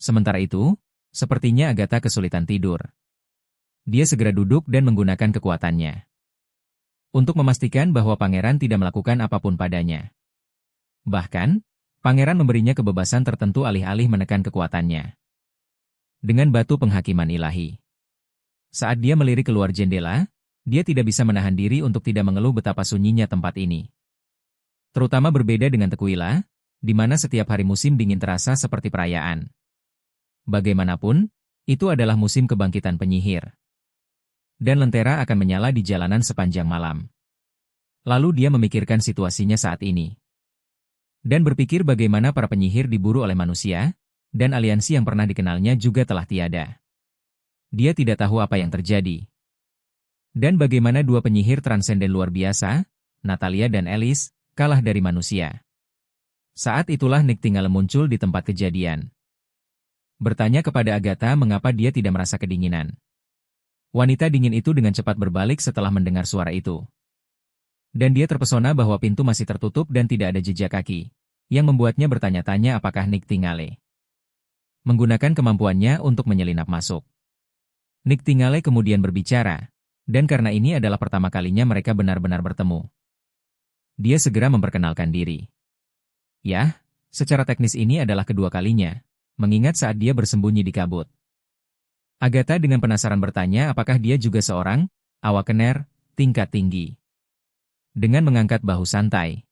Sementara itu, sepertinya Agatha kesulitan tidur. Dia segera duduk dan menggunakan kekuatannya untuk memastikan bahwa pangeran tidak melakukan apapun padanya. Bahkan, pangeran memberinya kebebasan tertentu alih-alih menekan kekuatannya dengan batu penghakiman ilahi. Saat dia melirik keluar jendela, dia tidak bisa menahan diri untuk tidak mengeluh betapa sunyinya tempat ini. Terutama berbeda dengan Tequila, di mana setiap hari musim dingin terasa seperti perayaan. Bagaimanapun, itu adalah musim kebangkitan penyihir. Dan lentera akan menyala di jalanan sepanjang malam. Lalu dia memikirkan situasinya saat ini. Dan berpikir bagaimana para penyihir diburu oleh manusia, dan aliansi yang pernah dikenalnya juga telah tiada. Dia tidak tahu apa yang terjadi. Dan bagaimana dua penyihir transenden luar biasa, Natalia dan Alice, kalah dari manusia. Saat itulah Nictingale muncul di tempat kejadian. Bertanya kepada Agatha mengapa dia tidak merasa kedinginan. Wanita dingin itu dengan cepat berbalik setelah mendengar suara itu. Dan dia terpesona bahwa pintu masih tertutup dan tidak ada jejak kaki, yang membuatnya bertanya-tanya apakah Nictingale menggunakan kemampuannya untuk menyelinap masuk. Nictingale kemudian berbicara, dan karena ini adalah pertama kalinya mereka benar-benar bertemu. Dia segera memperkenalkan diri. Ya, secara teknis ini adalah kedua kalinya, mengingat saat dia bersembunyi di kabut. Agatha dengan penasaran bertanya apakah dia juga seorang awakener tingkat tinggi. Dengan mengangkat bahu santai.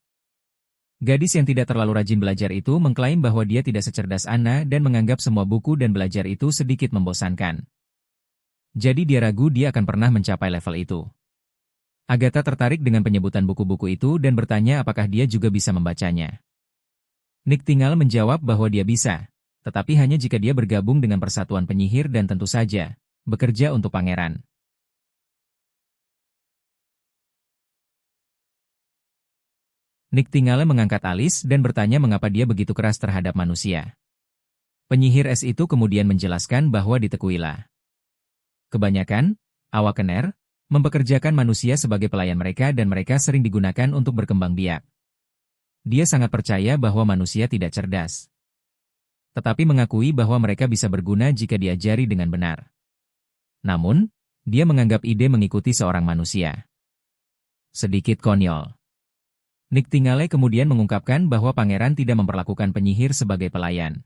Gadis yang tidak terlalu rajin belajar itu mengklaim bahwa dia tidak secerdas Anna dan menganggap semua buku dan belajar itu sedikit membosankan. Jadi dia ragu dia akan pernah mencapai level itu. Agatha tertarik dengan penyebutan buku-buku itu dan bertanya apakah dia juga bisa membacanya. Nictingale menjawab bahwa dia bisa, tetapi hanya jika dia bergabung dengan persatuan penyihir dan tentu saja, bekerja untuk pangeran. Nictingale mengangkat alis dan bertanya mengapa dia begitu keras terhadap manusia. Penyihir es itu kemudian menjelaskan bahwa di Tequila kebanyakan awakener mempekerjakan manusia sebagai pelayan mereka dan mereka sering digunakan untuk berkembang biak. Dia sangat percaya bahwa manusia tidak cerdas, tetapi mengakui bahwa mereka bisa berguna jika diajari dengan benar. Namun, dia menganggap ide mengikuti seorang manusia sedikit konyol. Nictingale kemudian mengungkapkan bahwa pangeran tidak memperlakukan penyihir sebagai pelayan.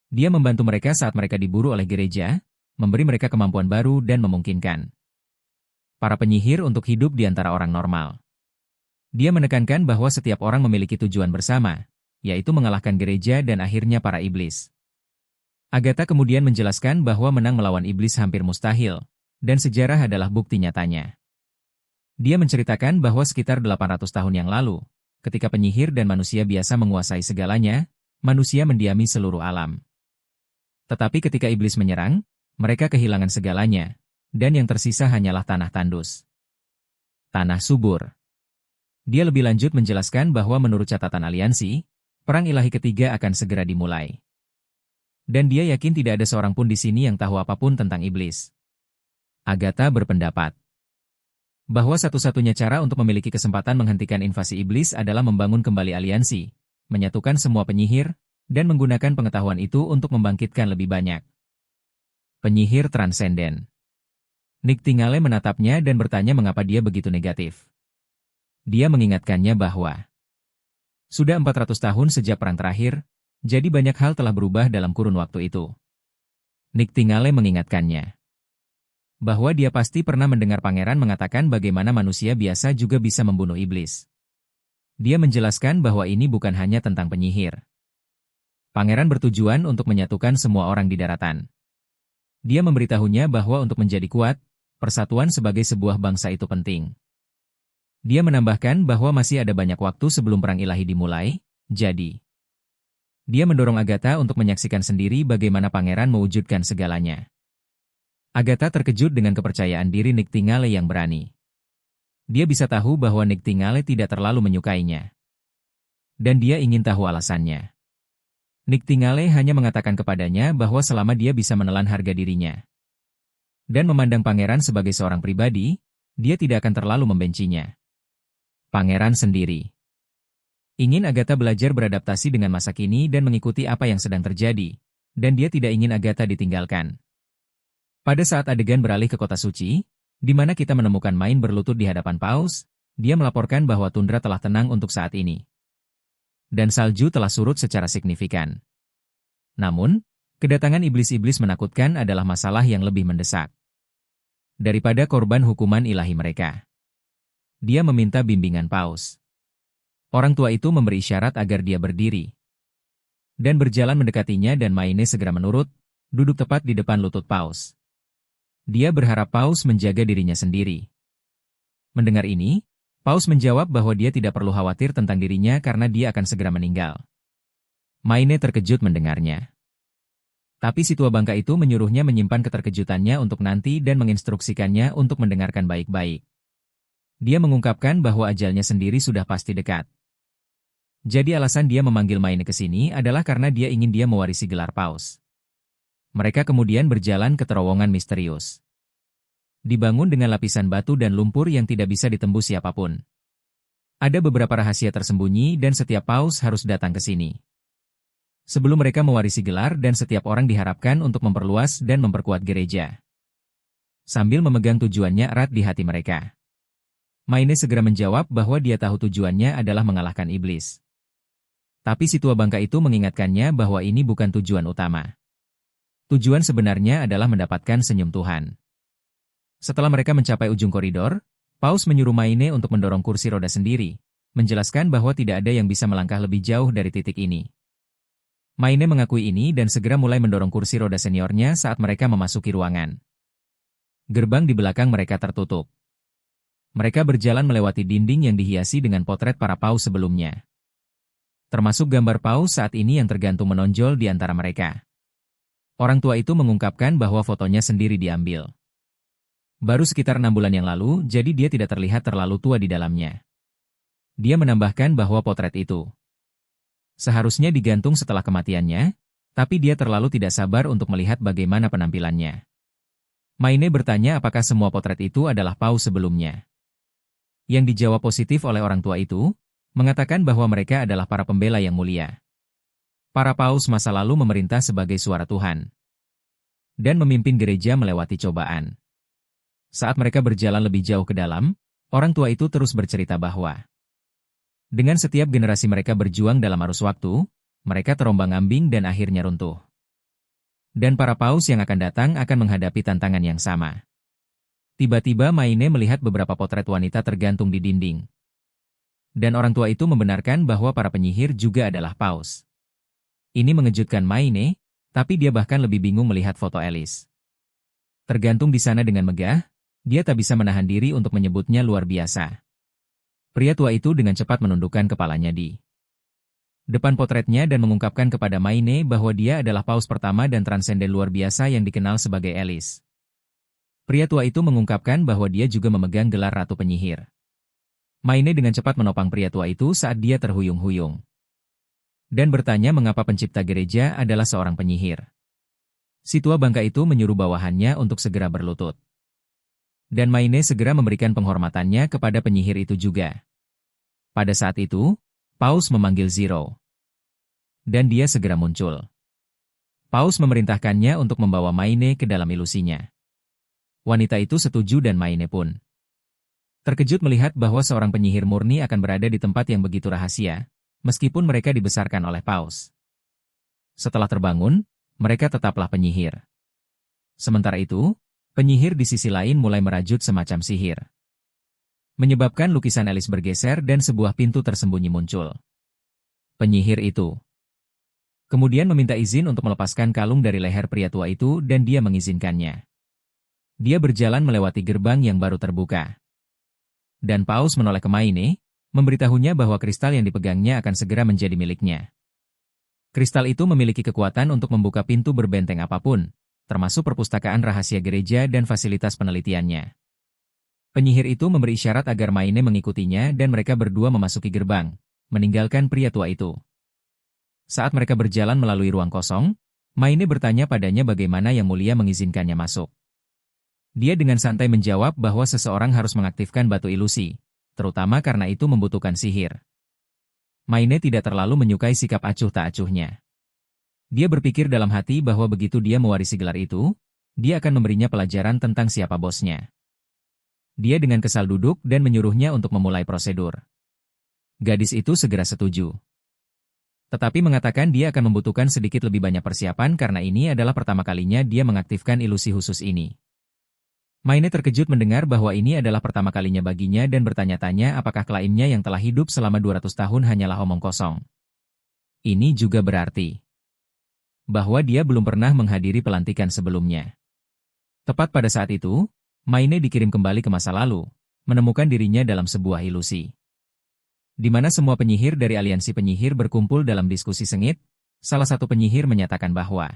Dia membantu mereka saat mereka diburu oleh gereja, memberi mereka kemampuan baru dan memungkinkan para penyihir untuk hidup di antara orang normal. Dia menekankan bahwa setiap orang memiliki tujuan bersama, yaitu mengalahkan gereja dan akhirnya para iblis. Agatha kemudian menjelaskan bahwa menang melawan iblis hampir mustahil, dan sejarah adalah bukti nyatanya. Dia menceritakan bahwa sekitar 800 tahun yang lalu, ketika penyihir dan manusia biasa menguasai segalanya, manusia mendiami seluruh alam. Tetapi ketika iblis menyerang, mereka kehilangan segalanya, dan yang tersisa hanyalah tanah tandus. Tanah subur. Dia lebih lanjut menjelaskan bahwa menurut catatan aliansi, Perang Ilahi ketiga akan segera dimulai. Dan dia yakin tidak ada seorang pun di sini yang tahu apapun tentang iblis. Agatha berpendapat bahwa satu-satunya cara untuk memiliki kesempatan menghentikan invasi iblis adalah membangun kembali aliansi, menyatukan semua penyihir, dan menggunakan pengetahuan itu untuk membangkitkan lebih banyak penyihir transenden. Nictingale menatapnya dan bertanya mengapa dia begitu negatif. Dia mengingatkannya bahwa sudah 400 tahun sejak perang terakhir, jadi banyak hal telah berubah dalam kurun waktu itu. Nictingale mengingatkannya bahwa dia pasti pernah mendengar pangeran mengatakan bagaimana manusia biasa juga bisa membunuh iblis. Dia menjelaskan bahwa ini bukan hanya tentang penyihir. Pangeran bertujuan untuk menyatukan semua orang di daratan. Dia memberitahunya bahwa untuk menjadi kuat, persatuan sebagai sebuah bangsa itu penting. Dia menambahkan bahwa masih ada banyak waktu sebelum perang ilahi dimulai, jadi dia mendorong Agatha untuk menyaksikan sendiri bagaimana pangeran mewujudkan segalanya. Agatha terkejut dengan kepercayaan diri Nictingale yang berani. Dia bisa tahu bahwa Nictingale tidak terlalu menyukainya. Dan dia ingin tahu alasannya. Nictingale hanya mengatakan kepadanya bahwa selama dia bisa menelan harga dirinya dan memandang pangeran sebagai seorang pribadi, dia tidak akan terlalu membencinya. Pangeran sendiri ingin Agatha belajar beradaptasi dengan masa kini dan mengikuti apa yang sedang terjadi, dan dia tidak ingin Agatha ditinggalkan. Pada saat adegan beralih ke kota suci, di mana kita menemukan Main berlutut di hadapan Paus, dia melaporkan bahwa tundra telah tenang untuk saat ini. Dan salju telah surut secara signifikan. Namun, kedatangan iblis-iblis menakutkan adalah masalah yang lebih mendesak daripada korban hukuman ilahi mereka. Dia meminta bimbingan Paus. Orang tua itu memberi isyarat agar dia berdiri dan berjalan mendekatinya, dan Maine segera menurut, duduk tepat di depan lutut Paus. Dia berharap Paus menjaga dirinya sendiri. Mendengar ini, Paus menjawab bahwa dia tidak perlu khawatir tentang dirinya karena dia akan segera meninggal. Maine terkejut mendengarnya. Tapi si tua bangka itu menyuruhnya menyimpan keterkejutannya untuk nanti dan menginstruksikannya untuk mendengarkan baik-baik. Dia mengungkapkan bahwa ajalnya sendiri sudah pasti dekat. Jadi alasan dia memanggil Maine ke sini adalah karena dia ingin dia mewarisi gelar Paus. Mereka kemudian berjalan ke terowongan misterius. Dibangun dengan lapisan batu dan lumpur yang tidak bisa ditembus siapapun. Ada beberapa rahasia tersembunyi dan setiap Paus harus datang ke sini sebelum mereka mewarisi gelar, dan setiap orang diharapkan untuk memperluas dan memperkuat gereja. Sambil memegang tujuannya erat di hati mereka. Maine segera menjawab bahwa dia tahu tujuannya adalah mengalahkan iblis. Tapi si tua bangka itu mengingatkannya bahwa ini bukan tujuan utama. Tujuan sebenarnya adalah mendapatkan senyum Tuhan. Setelah mereka mencapai ujung koridor, Paus menyuruh Maine untuk mendorong kursi roda sendiri, menjelaskan bahwa tidak ada yang bisa melangkah lebih jauh dari titik ini. Maine mengakui ini dan segera mulai mendorong kursi roda seniornya saat mereka memasuki ruangan. Gerbang di belakang mereka tertutup. Mereka berjalan melewati dinding yang dihiasi dengan potret para Paus sebelumnya. Termasuk gambar Paus saat ini yang tergantung menonjol di antara mereka. Orang tua itu mengungkapkan bahwa fotonya sendiri diambil baru sekitar 6 bulan yang lalu, jadi dia tidak terlihat terlalu tua di dalamnya. Dia menambahkan bahwa potret itu seharusnya digantung setelah kematiannya, tapi dia terlalu tidak sabar untuk melihat bagaimana penampilannya. Maine bertanya apakah semua potret itu adalah Paus sebelumnya. Yang dijawab positif oleh orang tua itu, mengatakan bahwa mereka adalah para pembela yang mulia. Para Paus masa lalu memerintah sebagai suara Tuhan dan memimpin gereja melewati cobaan. Saat mereka berjalan lebih jauh ke dalam, orang tua itu terus bercerita bahwa dengan setiap generasi mereka berjuang dalam arus waktu, mereka terombang-ambing dan akhirnya runtuh. Dan para Paus yang akan datang akan menghadapi tantangan yang sama. Tiba-tiba Maine melihat beberapa potret wanita tergantung di dinding. Dan orang tua itu membenarkan bahwa para penyihir juga adalah Paus. Ini mengejutkan Maine, tapi dia bahkan lebih bingung melihat foto Alice. Tergantung di sana dengan megah, dia tak bisa menahan diri untuk menyebutnya luar biasa. Pria tua itu dengan cepat menundukkan kepalanya di depan potretnya dan mengungkapkan kepada Maine bahwa dia adalah Paus pertama dan transenden luar biasa yang dikenal sebagai Alice. Pria tua itu mengungkapkan bahwa dia juga memegang gelar Ratu Penyihir. Maine dengan cepat menopang pria tua itu saat dia terhuyung-huyung dan bertanya mengapa pencipta gereja adalah seorang penyihir. Si tua bangka itu menyuruh bawahannya untuk segera berlutut. Dan Maine segera memberikan penghormatannya kepada penyihir itu juga. Pada saat itu, Paus memanggil Zero. Dan dia segera muncul. Paus memerintahkannya untuk membawa Maine ke dalam ilusinya. Wanita itu setuju dan Maine pun terkejut melihat bahwa seorang penyihir murni akan berada di tempat yang begitu rahasia, meskipun mereka dibesarkan oleh Paus. Setelah terbangun, mereka tetaplah penyihir. Sementara itu, penyihir di sisi lain mulai merajut semacam sihir, menyebabkan lukisan Alice bergeser dan sebuah pintu tersembunyi muncul. Penyihir itu kemudian meminta izin untuk melepaskan kalung dari leher pria tua itu dan dia mengizinkannya. Dia berjalan melewati gerbang yang baru terbuka. Dan Paus menoleh ke Maine, memberitahunya bahwa kristal yang dipegangnya akan segera menjadi miliknya. Kristal itu memiliki kekuatan untuk membuka pintu berbenteng apapun, termasuk perpustakaan rahasia gereja dan fasilitas penelitiannya. Penyihir itu memberi isyarat agar Maine mengikutinya dan mereka berdua memasuki gerbang, meninggalkan pria tua itu. Saat mereka berjalan melalui ruang kosong, Maine bertanya padanya bagaimana Yang Mulia mengizinkannya masuk. Dia dengan santai menjawab bahwa seseorang harus mengaktifkan batu ilusi, terutama karena itu membutuhkan sihir. Maine tidak terlalu menyukai sikap acuh tak acuhnya. Dia berpikir dalam hati bahwa begitu dia mewarisi gelar itu, dia akan memberinya pelajaran tentang siapa bosnya. Dia dengan kesal duduk dan menyuruhnya untuk memulai prosedur. Gadis itu segera setuju. Tetapi mengatakan dia akan membutuhkan sedikit lebih banyak persiapan karena ini adalah pertama kalinya dia mengaktifkan ilusi khusus ini. Maine terkejut mendengar bahwa ini adalah pertama kalinya baginya dan bertanya-tanya apakah klaimnya yang telah hidup selama 200 tahun hanyalah omong kosong. Ini juga berarti bahwa dia belum pernah menghadiri pelantikan sebelumnya. Tepat pada saat itu, Maine dikirim kembali ke masa lalu, menemukan dirinya dalam sebuah ilusi. Di mana semua penyihir dari aliansi penyihir berkumpul dalam diskusi sengit, salah satu penyihir menyatakan bahwa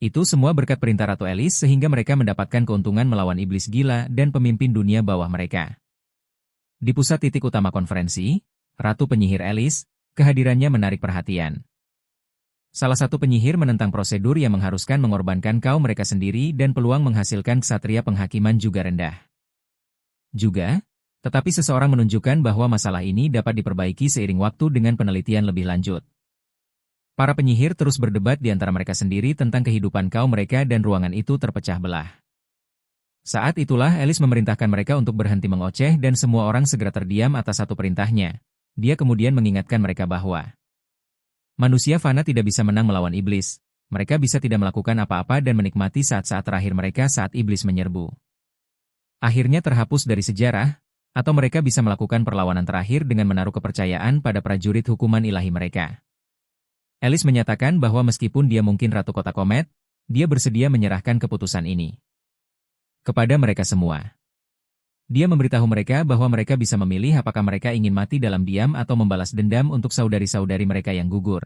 itu semua berkat perintah Ratu Alice sehingga mereka mendapatkan keuntungan melawan iblis gila dan pemimpin dunia bawah mereka. Di pusat titik utama konferensi, Ratu Penyihir Alice, kehadirannya menarik perhatian. Salah satu penyihir menentang prosedur yang mengharuskan mengorbankan kaum mereka sendiri dan peluang menghasilkan ksatria penghakiman juga rendah. Juga, tetapi seseorang menunjukkan bahwa masalah ini dapat diperbaiki seiring waktu dengan penelitian lebih lanjut. Para penyihir terus berdebat di antara mereka sendiri tentang kehidupan kaum mereka dan ruangan itu terpecah belah. Saat itulah Alice memerintahkan mereka untuk berhenti mengoceh dan semua orang segera terdiam atas satu perintahnya. Dia kemudian mengingatkan mereka bahwa manusia fana tidak bisa menang melawan iblis. Mereka bisa tidak melakukan apa-apa dan menikmati saat-saat terakhir mereka saat iblis menyerbu. Akhirnya terhapus dari sejarah, atau mereka bisa melakukan perlawanan terakhir dengan menaruh kepercayaan pada prajurit hukuman ilahi mereka. Alice menyatakan bahwa meskipun dia mungkin Ratu Kota Komet, dia bersedia menyerahkan keputusan ini kepada mereka semua. Dia memberitahu mereka bahwa mereka bisa memilih apakah mereka ingin mati dalam diam atau membalas dendam untuk saudari-saudari mereka yang gugur.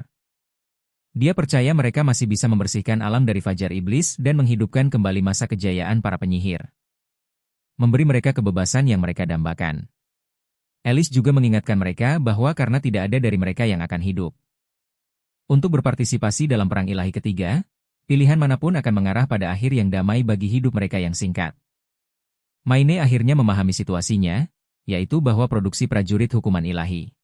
Dia percaya mereka masih bisa membersihkan alam dari fajar iblis dan menghidupkan kembali masa kejayaan para penyihir. Memberi mereka kebebasan yang mereka dambakan. Alice juga mengingatkan mereka bahwa karena tidak ada dari mereka yang akan hidup untuk berpartisipasi dalam perang ilahi ketiga, pilihan manapun akan mengarah pada akhir yang damai bagi hidup mereka yang singkat. Maine akhirnya memahami situasinya, yaitu bahwa produksi prajurit hukuman ilahi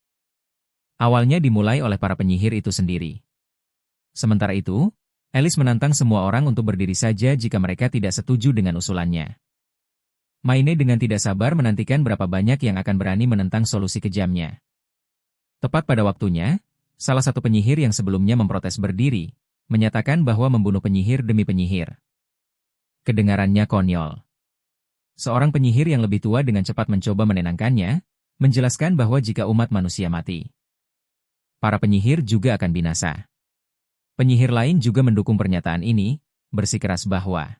awalnya dimulai oleh para penyihir itu sendiri. Sementara itu, Alice menantang semua orang untuk berdiri saja jika mereka tidak setuju dengan usulannya. Maine dengan tidak sabar menantikan berapa banyak yang akan berani menentang solusi kejamnya. Tepat pada waktunya, salah satu penyihir yang sebelumnya memprotes berdiri, menyatakan bahwa membunuh penyihir demi penyihir. Kedengarannya konyol. Seorang penyihir yang lebih tua dengan cepat mencoba menenangkannya, menjelaskan bahwa jika umat manusia mati, para penyihir juga akan binasa. Penyihir lain juga mendukung pernyataan ini, bersikeras bahwa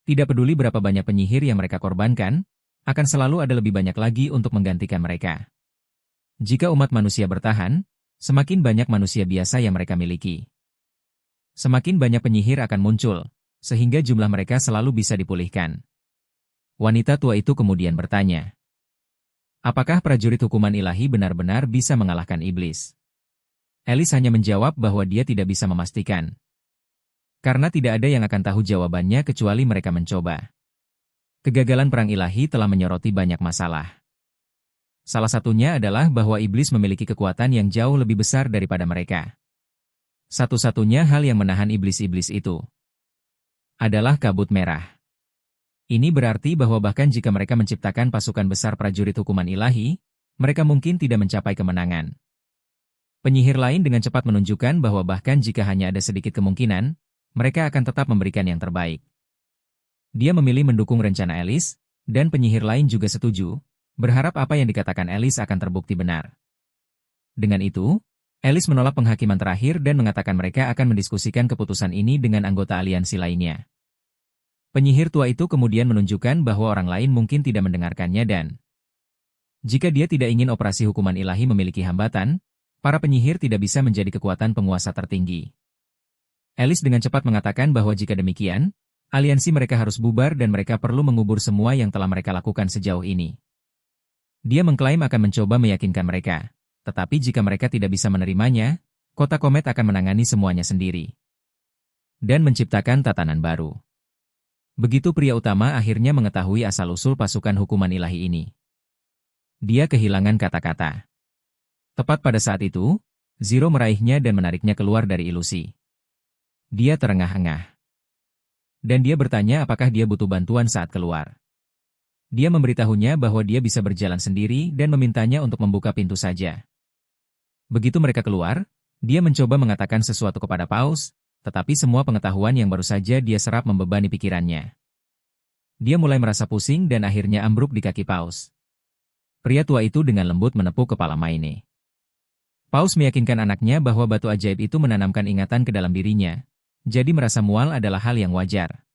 tidak peduli berapa banyak penyihir yang mereka korbankan, akan selalu ada lebih banyak lagi untuk menggantikan mereka. Jika umat manusia bertahan, semakin banyak manusia biasa yang mereka miliki. Semakin banyak penyihir akan muncul, sehingga jumlah mereka selalu bisa dipulihkan. Wanita tua itu kemudian bertanya, apakah prajurit hukuman ilahi benar-benar bisa mengalahkan iblis? Alice hanya menjawab bahwa dia tidak bisa memastikan. Karena tidak ada yang akan tahu jawabannya kecuali mereka mencoba. Kegagalan perang ilahi telah menyoroti banyak masalah. Salah satunya adalah bahwa iblis memiliki kekuatan yang jauh lebih besar daripada mereka. Satu-satunya hal yang menahan iblis-iblis itu adalah kabut merah. Ini berarti bahwa bahkan jika mereka menciptakan pasukan besar prajurit hukuman ilahi, mereka mungkin tidak mencapai kemenangan. Penyihir lain dengan cepat menunjukkan bahwa bahkan jika hanya ada sedikit kemungkinan, mereka akan tetap memberikan yang terbaik. Dia memilih mendukung rencana Alice, dan penyihir lain juga setuju, berharap apa yang dikatakan Alice akan terbukti benar. Dengan itu, Alice menolak penghakiman terakhir dan mengatakan mereka akan mendiskusikan keputusan ini dengan anggota aliansi lainnya. Penyihir tua itu kemudian menunjukkan bahwa orang lain mungkin tidak mendengarkannya dan jika dia tidak ingin operasi hukuman ilahi memiliki hambatan, para penyihir tidak bisa menjadi kekuatan penguasa tertinggi. Alice dengan cepat mengatakan bahwa jika demikian, aliansi mereka harus bubar dan mereka perlu mengubur semua yang telah mereka lakukan sejauh ini. Dia mengklaim akan mencoba meyakinkan mereka, tetapi jika mereka tidak bisa menerimanya, Kota Komet akan menangani semuanya sendiri dan menciptakan tatanan baru. Begitu pria utama akhirnya mengetahui asal-usul pasukan hukuman ilahi ini. Dia kehilangan kata-kata. Tepat pada saat itu, Zero meraihnya dan menariknya keluar dari ilusi. Dia terengah-engah. Dan dia bertanya apakah dia butuh bantuan saat keluar. Dia memberitahunya bahwa dia bisa berjalan sendiri dan memintanya untuk membuka pintu saja. Begitu mereka keluar, dia mencoba mengatakan sesuatu kepada Paus, tetapi semua pengetahuan yang baru saja dia serap membebani pikirannya. Dia mulai merasa pusing dan akhirnya ambruk di kaki Paus. Pria tua itu dengan lembut menepuk kepala Maine. Paus meyakinkan anaknya bahwa batu ajaib itu menanamkan ingatan ke dalam dirinya, jadi merasa mual adalah hal yang wajar.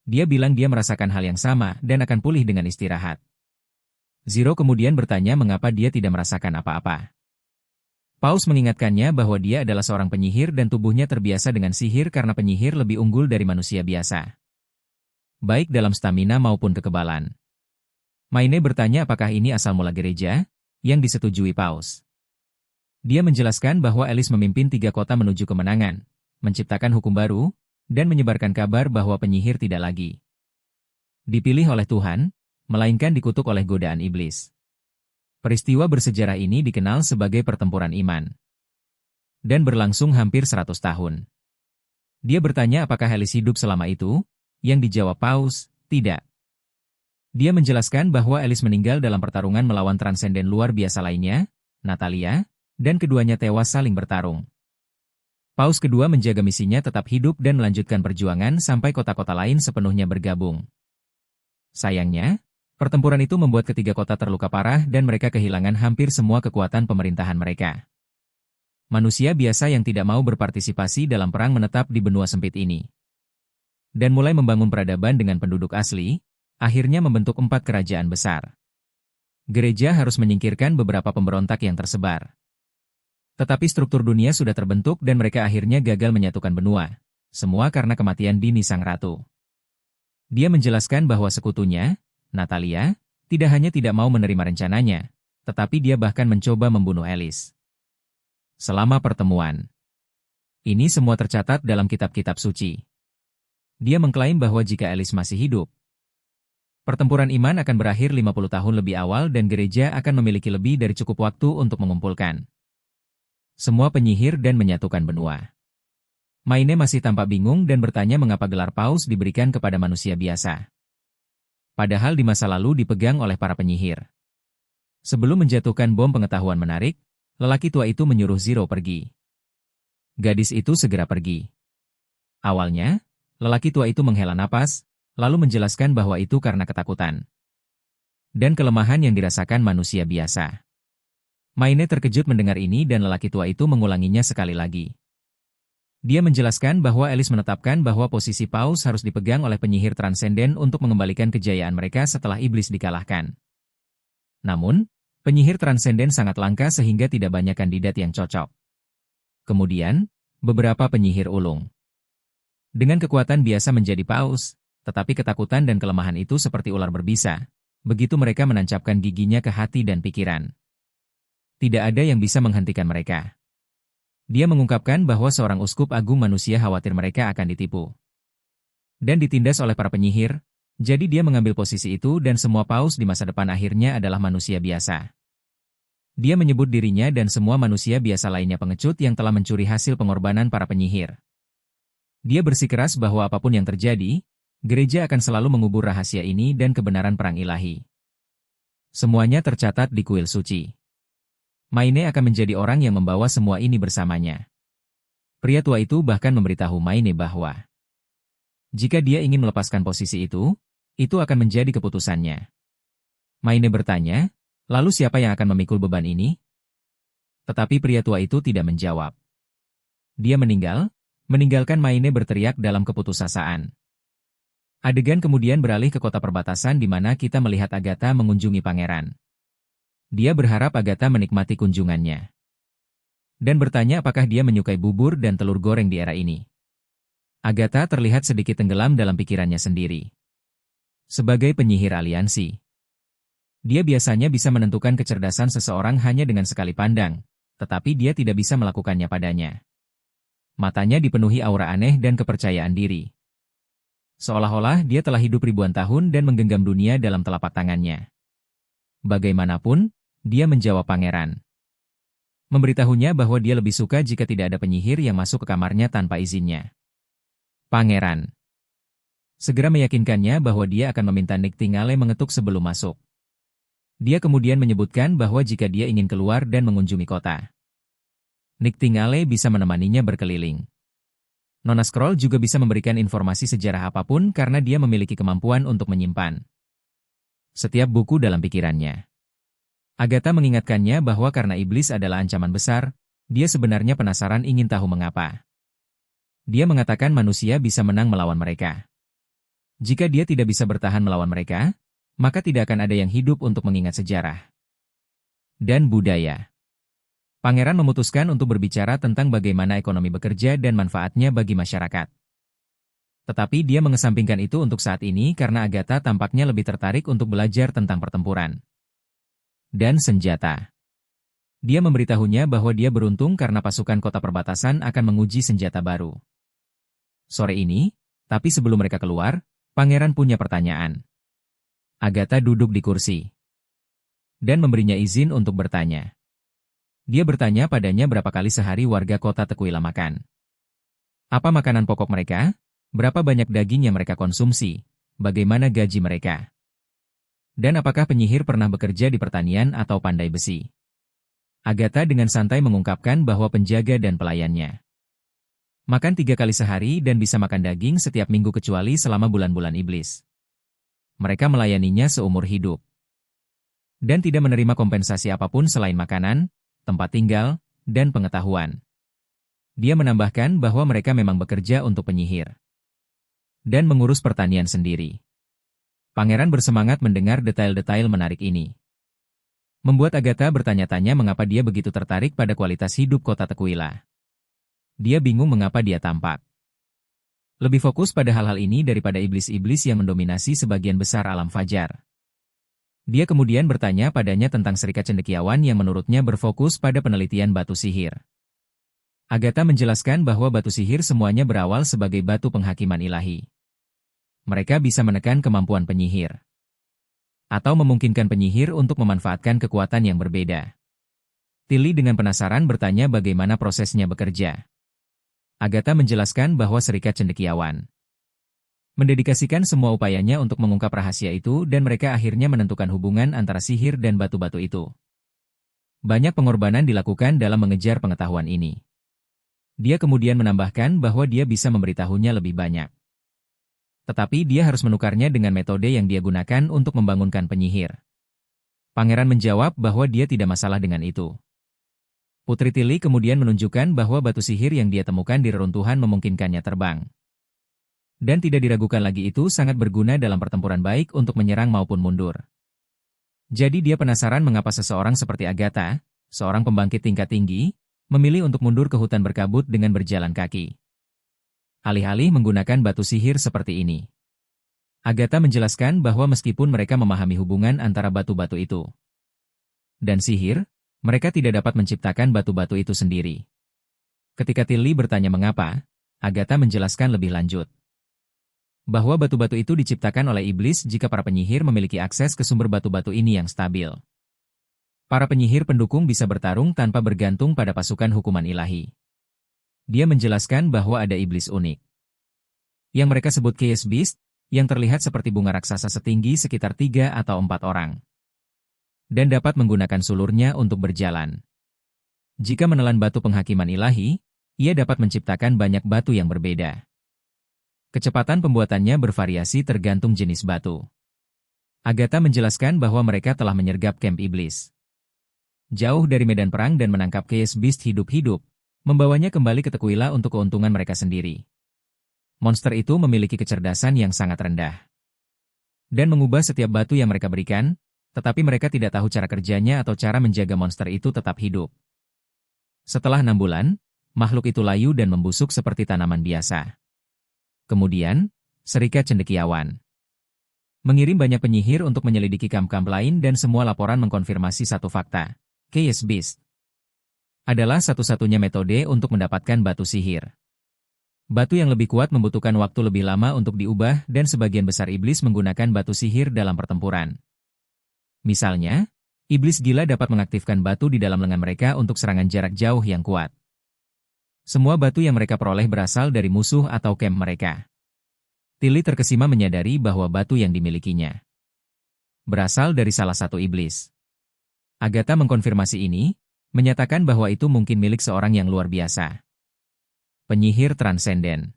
Dia bilang dia merasakan hal yang sama dan akan pulih dengan istirahat. Zero kemudian bertanya mengapa dia tidak merasakan apa-apa. Paus mengingatkannya bahwa dia adalah seorang penyihir dan tubuhnya terbiasa dengan sihir karena penyihir lebih unggul dari manusia biasa. Baik dalam stamina maupun kekebalan. Maine bertanya apakah ini asal mula gereja, yang disetujui Paus. Dia menjelaskan bahwa Alice memimpin 3 kota menuju kemenangan, menciptakan hukum baru, dan menyebarkan kabar bahwa penyihir tidak lagi dipilih oleh Tuhan, melainkan dikutuk oleh godaan iblis. Peristiwa bersejarah ini dikenal sebagai pertempuran iman. Dan berlangsung hampir 100 tahun. Dia bertanya apakah Alice hidup selama itu, yang dijawab Paus, tidak. Dia menjelaskan bahwa Alice meninggal dalam pertarungan melawan transenden luar biasa lainnya, Natalia, dan keduanya tewas saling bertarung. Paus kedua menjaga misinya tetap hidup dan melanjutkan perjuangan sampai kota-kota lain sepenuhnya bergabung. Sayangnya, pertempuran itu membuat ketiga kota terluka parah dan mereka kehilangan hampir semua kekuatan pemerintahan mereka. Manusia biasa yang tidak mau berpartisipasi dalam perang menetap di benua sempit ini. Dan mulai membangun peradaban dengan penduduk asli, akhirnya membentuk 4 kerajaan besar. Gereja harus menyingkirkan beberapa pemberontak yang tersebar. Tetapi struktur dunia sudah terbentuk dan mereka akhirnya gagal menyatukan benua. Semua karena kematian Dini sang ratu. Dia menjelaskan bahwa sekutunya, Natalia, tidak hanya tidak mau menerima rencananya, tetapi dia bahkan mencoba membunuh Alice. Selama pertemuan. Ini semua tercatat dalam kitab-kitab suci. Dia mengklaim bahwa jika Alice masih hidup, pertempuran iman akan berakhir 50 tahun lebih awal dan gereja akan memiliki lebih dari cukup waktu untuk mengumpulkan semua penyihir dan menyatukan benua. Maine masih tampak bingung dan bertanya mengapa gelar Paus diberikan kepada manusia biasa. Padahal di masa lalu dipegang oleh para penyihir. Sebelum menjatuhkan bom pengetahuan menarik, lelaki tua itu menyuruh Zero pergi. Gadis itu segera pergi. Awalnya, lelaki tua itu menghela napas, lalu menjelaskan bahwa itu karena ketakutan dan kelemahan yang dirasakan manusia biasa. Maine terkejut mendengar ini dan lelaki tua itu mengulanginya sekali lagi. Dia menjelaskan bahwa Alice menetapkan bahwa posisi Paus harus dipegang oleh penyihir transenden untuk mengembalikan kejayaan mereka setelah iblis dikalahkan. Namun, penyihir transenden sangat langka sehingga tidak banyak kandidat yang cocok. Kemudian, beberapa penyihir ulung dengan kekuatan biasa menjadi Paus, tetapi ketakutan dan kelemahan itu seperti ular berbisa, begitu mereka menancapkan giginya ke hati dan pikiran. Tidak ada yang bisa menghentikan mereka. Dia mengungkapkan bahwa seorang uskup agung manusia khawatir mereka akan ditipu dan ditindas oleh para penyihir, jadi dia mengambil posisi itu dan semua Paus di masa depan akhirnya adalah manusia biasa. Dia menyebut dirinya dan semua manusia biasa lainnya pengecut yang telah mencuri hasil pengorbanan para penyihir. Dia bersikeras bahwa apapun yang terjadi, gereja akan selalu mengubur rahasia ini dan kebenaran perang ilahi. Semuanya tercatat di kuil suci. Maine akan menjadi orang yang membawa semua ini bersamanya. Pria tua itu bahkan memberitahu Maine bahwa jika dia ingin melepaskan posisi itu akan menjadi keputusannya. Maine bertanya, lalu siapa yang akan memikul beban ini? Tetapi pria tua itu tidak menjawab. Dia meninggalkan Maine berteriak dalam keputusasaan. Adegan kemudian beralih ke kota perbatasan di mana kita melihat Agatha mengunjungi pangeran. Dia berharap Agatha menikmati kunjungannya. Dan bertanya apakah dia menyukai bubur dan telur goreng di era ini. Agatha terlihat sedikit tenggelam dalam pikirannya sendiri. Sebagai penyihir aliansi, dia biasanya bisa menentukan kecerdasan seseorang hanya dengan sekali pandang, tetapi dia tidak bisa melakukannya padanya. Matanya dipenuhi aura aneh dan kepercayaan diri. Seolah-olah dia telah hidup ribuan tahun dan menggenggam dunia dalam telapak tangannya. Bagaimanapun, dia menjawab pangeran. memberitahunya bahwa dia lebih suka jika tidak ada penyihir yang masuk ke kamarnya tanpa izinnya. Pangeran segera meyakinkannya bahwa dia akan meminta Niktingale mengetuk sebelum masuk. Dia kemudian menyebutkan bahwa jika dia ingin keluar dan mengunjungi kota, Niktingale bisa menemaninya berkeliling. Nona Scroll juga bisa memberikan informasi sejarah apapun karena dia memiliki kemampuan untuk menyimpan setiap buku dalam pikirannya. Agatha mengingatkannya bahwa karena iblis adalah ancaman besar, dia sebenarnya penasaran ingin tahu mengapa. Dia mengatakan manusia bisa menang melawan mereka. Jika dia tidak bisa bertahan melawan mereka, maka tidak akan ada yang hidup untuk mengingat sejarah dan budaya. Pangeran memutuskan untuk berbicara tentang bagaimana ekonomi bekerja dan manfaatnya bagi masyarakat. Tetapi dia mengesampingkan itu untuk saat ini karena Agatha tampaknya lebih tertarik untuk belajar tentang pertempuran dan senjata. Dia memberitahunya bahwa dia beruntung karena pasukan kota perbatasan akan menguji senjata baru sore ini, tapi sebelum mereka keluar, Pangeran punya pertanyaan. Agatha duduk di kursi dan memberinya izin untuk bertanya. Dia bertanya padanya berapa kali sehari warga kota Tequila makan. Apa makanan pokok mereka? Berapa banyak daging yang mereka konsumsi? Bagaimana gaji mereka? Dan apakah penyihir pernah bekerja di pertanian atau pandai besi? Agatha dengan santai mengungkapkan bahwa penjaga dan pelayannya makan 3 kali sehari dan bisa makan daging setiap minggu kecuali selama bulan-bulan iblis. Mereka melayaninya seumur hidup dan tidak menerima kompensasi apapun selain makanan, tempat tinggal, dan pengetahuan. Dia menambahkan bahwa mereka memang bekerja untuk penyihir dan mengurus pertanian sendiri. Pangeran bersemangat mendengar detail-detail menarik ini. Membuat Agatha bertanya-tanya mengapa dia begitu tertarik pada kualitas hidup kota Tequila. Dia bingung mengapa dia tampak lebih fokus pada hal-hal ini daripada iblis-iblis yang mendominasi sebagian besar alam fajar. Dia kemudian bertanya padanya tentang Serikat Cendekiawan yang menurutnya berfokus pada penelitian batu sihir. Agatha menjelaskan bahwa batu sihir semuanya berawal sebagai batu penghakiman ilahi. Mereka bisa menekan kemampuan penyihir atau memungkinkan penyihir untuk memanfaatkan kekuatan yang berbeda. Tilly dengan penasaran bertanya bagaimana prosesnya bekerja. Agatha menjelaskan bahwa Serikat Cendekiawan mendedikasikan semua upayanya untuk mengungkap rahasia itu dan mereka akhirnya menentukan hubungan antara sihir dan batu-batu itu. Banyak pengorbanan dilakukan dalam mengejar pengetahuan ini. Dia kemudian menambahkan bahwa dia bisa memberitahunya lebih banyak. Tetapi dia harus menukarnya dengan metode yang dia gunakan untuk membangunkan penyihir. Pangeran menjawab bahwa dia tidak masalah dengan itu. Putri Tilly kemudian menunjukkan bahwa batu sihir yang dia temukan di reruntuhan memungkinkannya terbang. Dan tidak diragukan lagi itu sangat berguna dalam pertempuran baik untuk menyerang maupun mundur. Jadi dia penasaran mengapa seseorang seperti Agatha, seorang pembangkit tingkat tinggi, memilih untuk mundur ke hutan berkabut dengan berjalan kaki. Alih-alih menggunakan batu sihir seperti ini. Agatha menjelaskan bahwa meskipun mereka memahami hubungan antara batu-batu itu dan sihir, mereka tidak dapat menciptakan batu-batu itu sendiri. Ketika Tilly bertanya mengapa, Agatha menjelaskan lebih lanjut bahwa batu-batu itu diciptakan oleh iblis jika para penyihir memiliki akses ke sumber batu-batu ini yang stabil. Para penyihir pendukung bisa bertarung tanpa bergantung pada pasukan hukuman ilahi. Dia menjelaskan bahwa ada iblis unik yang mereka sebut Chaos Beast, yang terlihat seperti bunga raksasa setinggi sekitar 3 atau 4 orang. Dan dapat menggunakan sulurnya untuk berjalan. Jika menelan batu penghakiman ilahi, ia dapat menciptakan banyak batu yang berbeda. Kecepatan pembuatannya bervariasi tergantung jenis batu. Agatha menjelaskan bahwa mereka telah menyergap kamp iblis jauh dari medan perang dan menangkap Chaos Beast hidup-hidup, membawanya kembali ke Tequila untuk keuntungan mereka sendiri. Monster itu memiliki kecerdasan yang sangat rendah dan mengubah setiap batu yang mereka berikan, tetapi mereka tidak tahu cara kerjanya atau cara menjaga monster itu tetap hidup. Setelah 6 bulan, makhluk itu layu dan membusuk seperti tanaman biasa. Kemudian, Serikat Cendekiawan mengirim banyak penyihir untuk menyelidiki kamp-kamp lain dan semua laporan mengkonfirmasi satu fakta. Chaos Beast adalah satu-satunya metode untuk mendapatkan batu sihir. Batu yang lebih kuat membutuhkan waktu lebih lama untuk diubah dan sebagian besar iblis menggunakan batu sihir dalam pertempuran. Misalnya, Iblis gila dapat mengaktifkan batu di dalam lengan mereka untuk serangan jarak jauh yang kuat. Semua batu yang mereka peroleh berasal dari musuh atau camp mereka. Tilly terkesima menyadari bahwa batu yang dimilikinya berasal dari salah satu iblis. Agatha mengkonfirmasi ini, menyatakan bahwa itu mungkin milik seorang yang luar biasa. Penyihir transenden.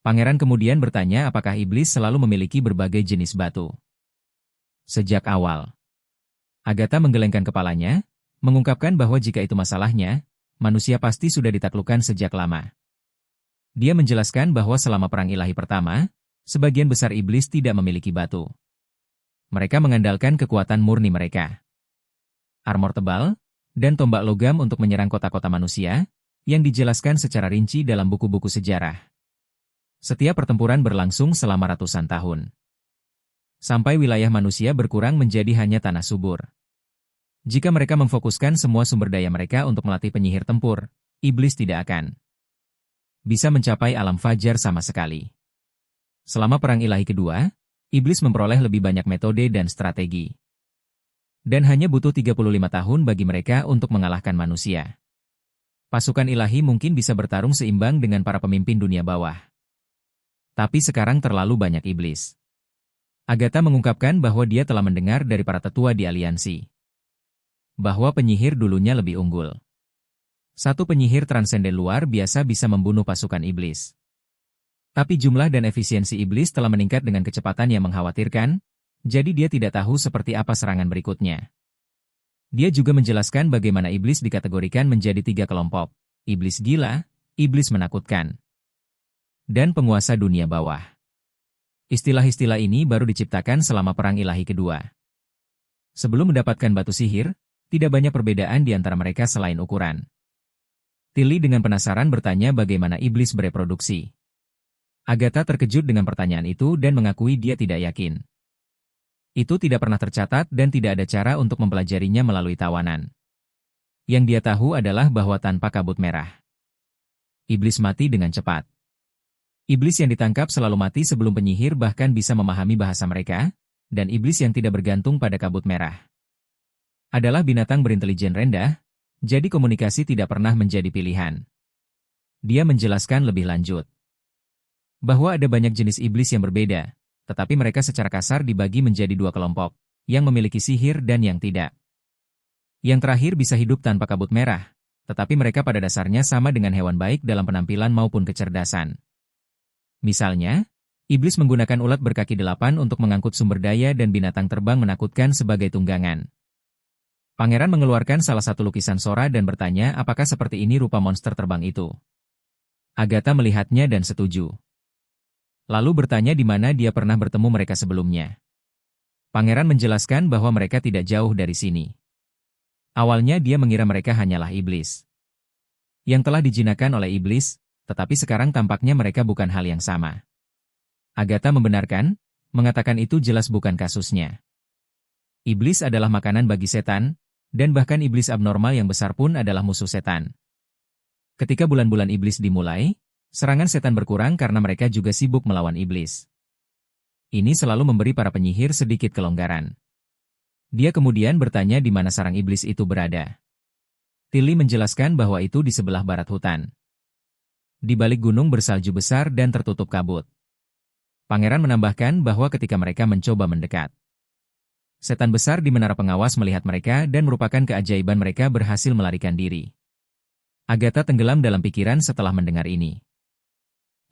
Pangeran kemudian bertanya apakah iblis selalu memiliki berbagai jenis batu. Sejak awal, Agatha menggelengkan kepalanya, mengungkapkan bahwa jika itu masalahnya, manusia pasti sudah ditaklukkan sejak lama. Dia menjelaskan bahwa selama Perang Ilahi pertama, sebagian besar iblis tidak memiliki batu. Mereka mengandalkan kekuatan murni mereka. Armor tebal, dan tombak logam untuk menyerang kota-kota manusia, yang dijelaskan secara rinci dalam buku-buku sejarah. Setiap pertempuran berlangsung selama ratusan tahun. Sampai wilayah manusia berkurang menjadi hanya tanah subur. Jika mereka memfokuskan semua sumber daya mereka untuk melatih penyihir tempur, iblis tidak akan bisa mencapai alam fajar sama sekali. Selama Perang Ilahi kedua, iblis memperoleh lebih banyak metode dan strategi. Dan hanya butuh 35 tahun bagi mereka untuk mengalahkan manusia. Pasukan ilahi mungkin bisa bertarung seimbang dengan para pemimpin dunia bawah. Tapi sekarang terlalu banyak iblis. Agatha mengungkapkan bahwa dia telah mendengar dari para tetua di aliansi bahwa penyihir dulunya lebih unggul. Satu penyihir transenden luar biasa bisa membunuh pasukan iblis. Tapi jumlah dan efisiensi iblis telah meningkat dengan kecepatan yang mengkhawatirkan, jadi dia tidak tahu seperti apa serangan berikutnya. Dia juga menjelaskan bagaimana iblis dikategorikan menjadi 3 kelompok: iblis gila, iblis menakutkan, dan penguasa dunia bawah. Istilah-istilah ini baru diciptakan selama Perang Ilahi kedua. Sebelum mendapatkan batu sihir, tidak banyak perbedaan di antara mereka selain ukuran. Tilly dengan penasaran bertanya bagaimana iblis bereproduksi. Agatha terkejut dengan pertanyaan itu dan mengakui dia tidak yakin. Itu tidak pernah tercatat dan tidak ada cara untuk mempelajarinya melalui tawanan. Yang dia tahu adalah bahwa tanpa kabut merah, iblis mati dengan cepat. Iblis yang ditangkap selalu mati sebelum penyihir bahkan bisa memahami bahasa mereka, dan iblis yang tidak bergantung pada kabut merah adalah binatang berintelijen rendah, jadi komunikasi tidak pernah menjadi pilihan. Dia menjelaskan lebih lanjut bahwa ada banyak jenis iblis yang berbeda, tetapi mereka secara kasar dibagi menjadi 2 kelompok, yang memiliki sihir dan yang tidak. Yang terakhir bisa hidup tanpa kabut merah, tetapi mereka pada dasarnya sama dengan hewan baik dalam penampilan maupun kecerdasan. Misalnya, iblis menggunakan ulat berkaki 8 untuk mengangkut sumber daya dan binatang terbang menakutkan sebagai tunggangan. Pangeran mengeluarkan salah satu lukisan Sora dan bertanya apakah seperti ini rupa monster terbang itu. Agatha melihatnya dan setuju. Lalu bertanya di mana dia pernah bertemu mereka sebelumnya. Pangeran menjelaskan bahwa mereka tidak jauh dari sini. Awalnya dia mengira mereka hanyalah iblis yang telah dijinakan oleh iblis, tetapi sekarang tampaknya mereka bukan hal yang sama. Agatha membenarkan, mengatakan itu jelas bukan kasusnya. Iblis adalah makanan bagi setan, dan bahkan iblis abnormal yang besar pun adalah musuh setan. Ketika bulan-bulan iblis dimulai, serangan setan berkurang karena mereka juga sibuk melawan iblis. Ini selalu memberi para penyihir sedikit kelonggaran. Dia kemudian bertanya di mana sarang iblis itu berada. Tilly menjelaskan bahwa itu di sebelah barat hutan. Di balik gunung bersalju besar dan tertutup kabut. Pangeran menambahkan bahwa ketika mereka mencoba mendekat, setan besar di menara pengawas melihat mereka dan merupakan keajaiban mereka berhasil melarikan diri. Agatha tenggelam dalam pikiran setelah mendengar ini.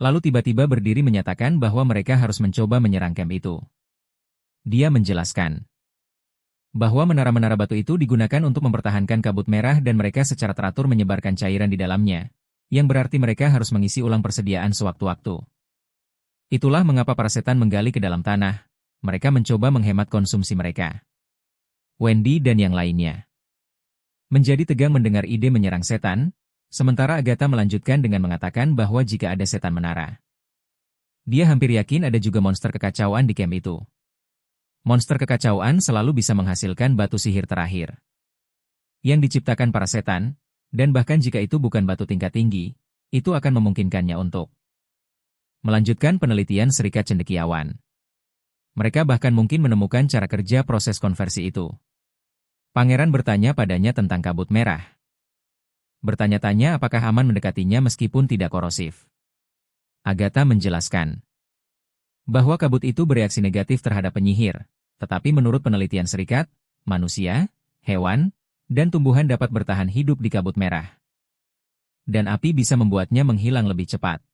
Lalu tiba-tiba berdiri menyatakan bahwa mereka harus mencoba menyerang camp itu. Dia menjelaskan bahwa menara-menara batu itu digunakan untuk mempertahankan kabut merah dan mereka secara teratur menyebarkan cairan di dalamnya, yang berarti mereka harus mengisi ulang persediaan sewaktu-waktu. Itulah mengapa para setan menggali ke dalam tanah. Mereka mencoba menghemat konsumsi mereka. Wendy dan yang lainnya menjadi tegang mendengar ide menyerang setan, sementara Agatha melanjutkan dengan mengatakan bahwa jika ada setan menara, dia hampir yakin ada juga monster kekacauan di camp itu. Monster kekacauan selalu bisa menghasilkan batu sihir terakhir yang diciptakan para setan, dan bahkan jika itu bukan batu tingkat tinggi, itu akan memungkinkannya untuk melanjutkan penelitian Serikat Cendekiawan. Mereka bahkan mungkin menemukan cara kerja proses konversi itu. Pangeran bertanya padanya tentang kabut merah. Bertanya-tanya apakah aman mendekatinya meskipun tidak korosif. Agatha menjelaskan bahwa kabut itu bereaksi negatif terhadap penyihir, tetapi menurut penelitian serikat, manusia, hewan, dan tumbuhan dapat bertahan hidup di kabut merah. Dan api bisa membuatnya menghilang lebih cepat.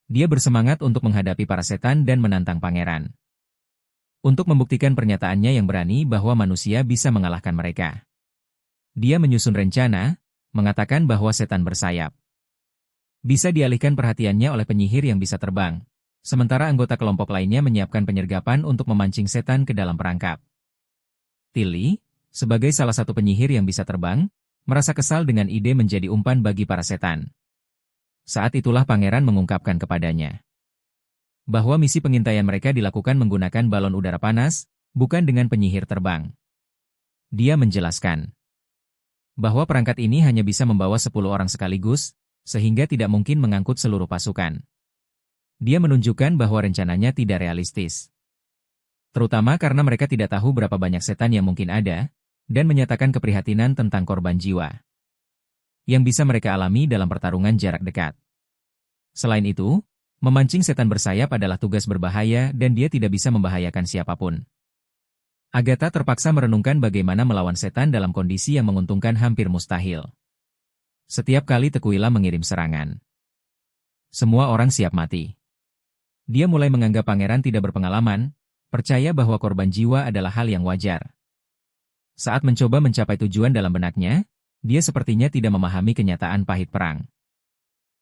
Dia bersemangat untuk menghadapi para setan dan menantang pangeran. Untuk membuktikan pernyataannya yang berani bahwa manusia bisa mengalahkan mereka. Dia menyusun rencana, mengatakan bahwa setan bersayap bisa dialihkan perhatiannya oleh penyihir yang bisa terbang, sementara anggota kelompok lainnya menyiapkan penyergapan untuk memancing setan ke dalam perangkap. Tilly, sebagai salah satu penyihir yang bisa terbang, merasa kesal dengan ide menjadi umpan bagi para setan. Saat itulah pangeran mengungkapkan kepadanya bahwa misi pengintaian mereka dilakukan menggunakan balon udara panas, bukan dengan penyihir terbang. Dia menjelaskan bahwa perangkat ini hanya bisa membawa 10 orang sekaligus, sehingga tidak mungkin mengangkut seluruh pasukan. Dia menunjukkan bahwa rencananya tidak realistis. Terutama karena mereka tidak tahu berapa banyak setan yang mungkin ada, dan menyatakan keprihatinan tentang korban jiwa yang bisa mereka alami dalam pertarungan jarak dekat. Selain itu, memancing setan bersayap adalah tugas berbahaya dan dia tidak bisa membahayakan siapapun. Agatha terpaksa merenungkan bagaimana melawan setan dalam kondisi yang menguntungkan hampir mustahil. Setiap kali Tequila mengirim serangan, semua orang siap mati. Dia mulai menganggap pangeran tidak berpengalaman, percaya bahwa korban jiwa adalah hal yang wajar. Saat mencoba mencapai tujuan dalam benaknya, dia sepertinya tidak memahami kenyataan pahit perang.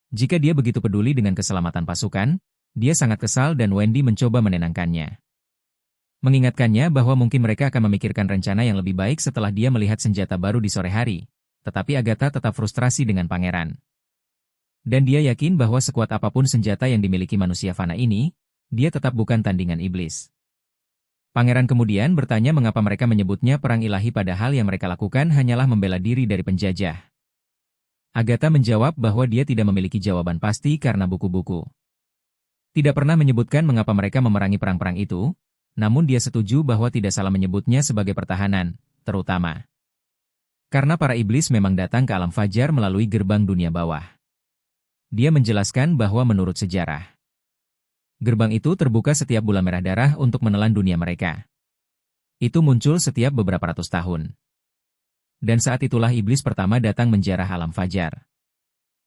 Jika dia begitu peduli dengan keselamatan pasukan, dia sangat kesal dan Wendy mencoba menenangkannya. Mengingatkannya bahwa mungkin mereka akan memikirkan rencana yang lebih baik setelah dia melihat senjata baru di sore hari, tetapi Agatha tetap frustrasi dengan pangeran. Dan dia yakin bahwa sekuat apapun senjata yang dimiliki manusia fana ini, dia tetap bukan tandingan iblis. Pangeran kemudian bertanya mengapa mereka menyebutnya perang ilahi padahal yang mereka lakukan hanyalah membela diri dari penjajah. Agatha menjawab bahwa dia tidak memiliki jawaban pasti karena buku-buku tidak pernah menyebutkan mengapa mereka memerangi perang-perang itu, namun dia setuju bahwa tidak salah menyebutnya sebagai pertahanan, terutama karena para iblis memang datang ke alam fajar melalui gerbang dunia bawah. Dia menjelaskan bahwa menurut sejarah, gerbang itu terbuka setiap bulan merah darah untuk menelan dunia mereka. Itu muncul setiap beberapa ratus tahun. Dan saat itulah iblis pertama datang menjarah alam fajar.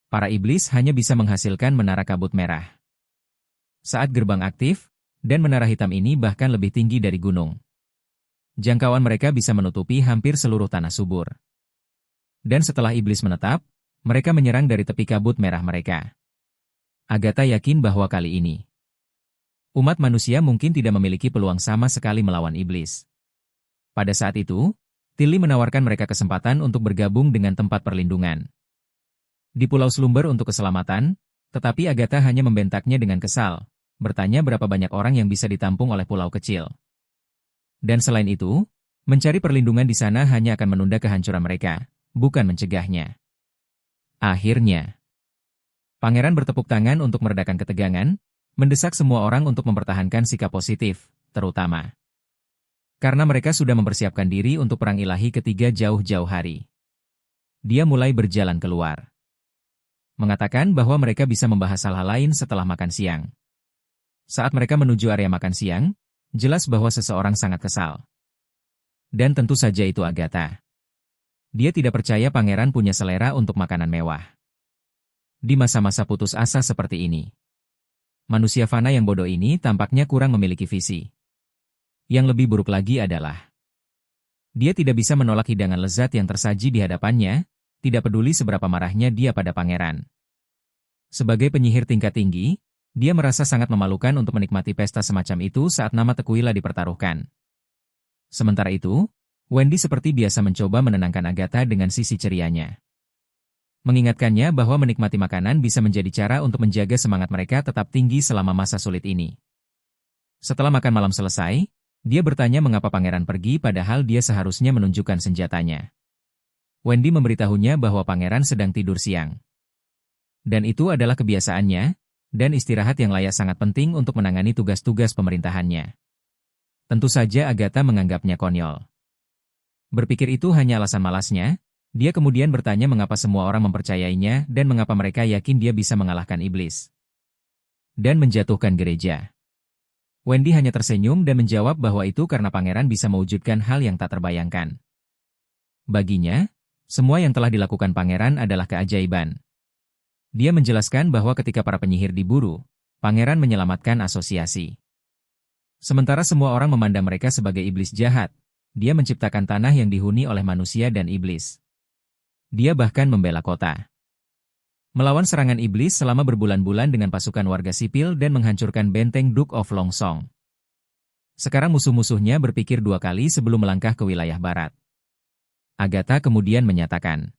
Para iblis hanya bisa menghasilkan menara kabut merah saat gerbang aktif, dan menara hitam ini bahkan lebih tinggi dari gunung. Jangkauan mereka bisa menutupi hampir seluruh tanah subur. Dan setelah iblis menetap, mereka menyerang dari tepi kabut merah mereka. Agatha yakin bahwa kali ini umat manusia mungkin tidak memiliki peluang sama sekali melawan iblis. Pada saat itu, Tilly menawarkan mereka kesempatan untuk bergabung dengan tempat perlindungan di Pulau Slumber untuk keselamatan, tetapi Agatha hanya membentaknya dengan kesal, bertanya berapa banyak orang yang bisa ditampung oleh pulau kecil. Dan selain itu, mencari perlindungan di sana hanya akan menunda kehancuran mereka, bukan mencegahnya. Akhirnya, pangeran bertepuk tangan untuk meredakan ketegangan, mendesak semua orang untuk mempertahankan sikap positif, terutama karena mereka sudah mempersiapkan diri untuk perang ilahi ketiga jauh-jauh hari. Dia mulai berjalan keluar, mengatakan bahwa mereka bisa membahas hal-hal lain setelah makan siang. Saat mereka menuju area makan siang, jelas bahwa seseorang sangat kesal. Dan tentu saja itu Agatha. Dia tidak percaya pangeran punya selera untuk makanan mewah. Di masa-masa putus asa seperti ini, manusia fana yang bodoh ini tampaknya kurang memiliki visi. Yang lebih buruk lagi adalah dia tidak bisa menolak hidangan lezat yang tersaji di hadapannya, tidak peduli seberapa marahnya dia pada pangeran. Sebagai penyihir tingkat tinggi, dia merasa sangat memalukan untuk menikmati pesta semacam itu saat nama Tequila dipertaruhkan. Sementara itu, Wendy seperti biasa mencoba menenangkan Agatha dengan sisi cerianya. Mengingatkannya bahwa menikmati makanan bisa menjadi cara untuk menjaga semangat mereka tetap tinggi selama masa sulit ini. Setelah makan malam selesai, dia bertanya mengapa pangeran pergi padahal dia seharusnya menunjukkan senjatanya. Wendy memberitahunya bahwa pangeran sedang tidur siang. Dan itu adalah kebiasaannya, dan istirahat yang layak sangat penting untuk menangani tugas-tugas pemerintahannya. Tentu saja Agatha menganggapnya konyol. Berpikir itu hanya alasan malasnya, dia kemudian bertanya mengapa semua orang mempercayainya dan mengapa mereka yakin dia bisa mengalahkan iblis dan menjatuhkan gereja. Wendy hanya tersenyum dan menjawab bahwa itu karena pangeran bisa mewujudkan hal yang tak terbayangkan. Baginya, semua yang telah dilakukan pangeran adalah keajaiban. Dia menjelaskan bahwa ketika para penyihir diburu, pangeran menyelamatkan asosiasi. Sementara semua orang memandang mereka sebagai iblis jahat, dia menciptakan tanah yang dihuni oleh manusia dan iblis. Dia bahkan membela kota. Melawan serangan iblis selama berbulan-bulan dengan pasukan warga sipil dan menghancurkan benteng Duke of Longsong. Sekarang musuh-musuhnya berpikir dua kali sebelum melangkah ke wilayah barat. Agatha kemudian menyatakan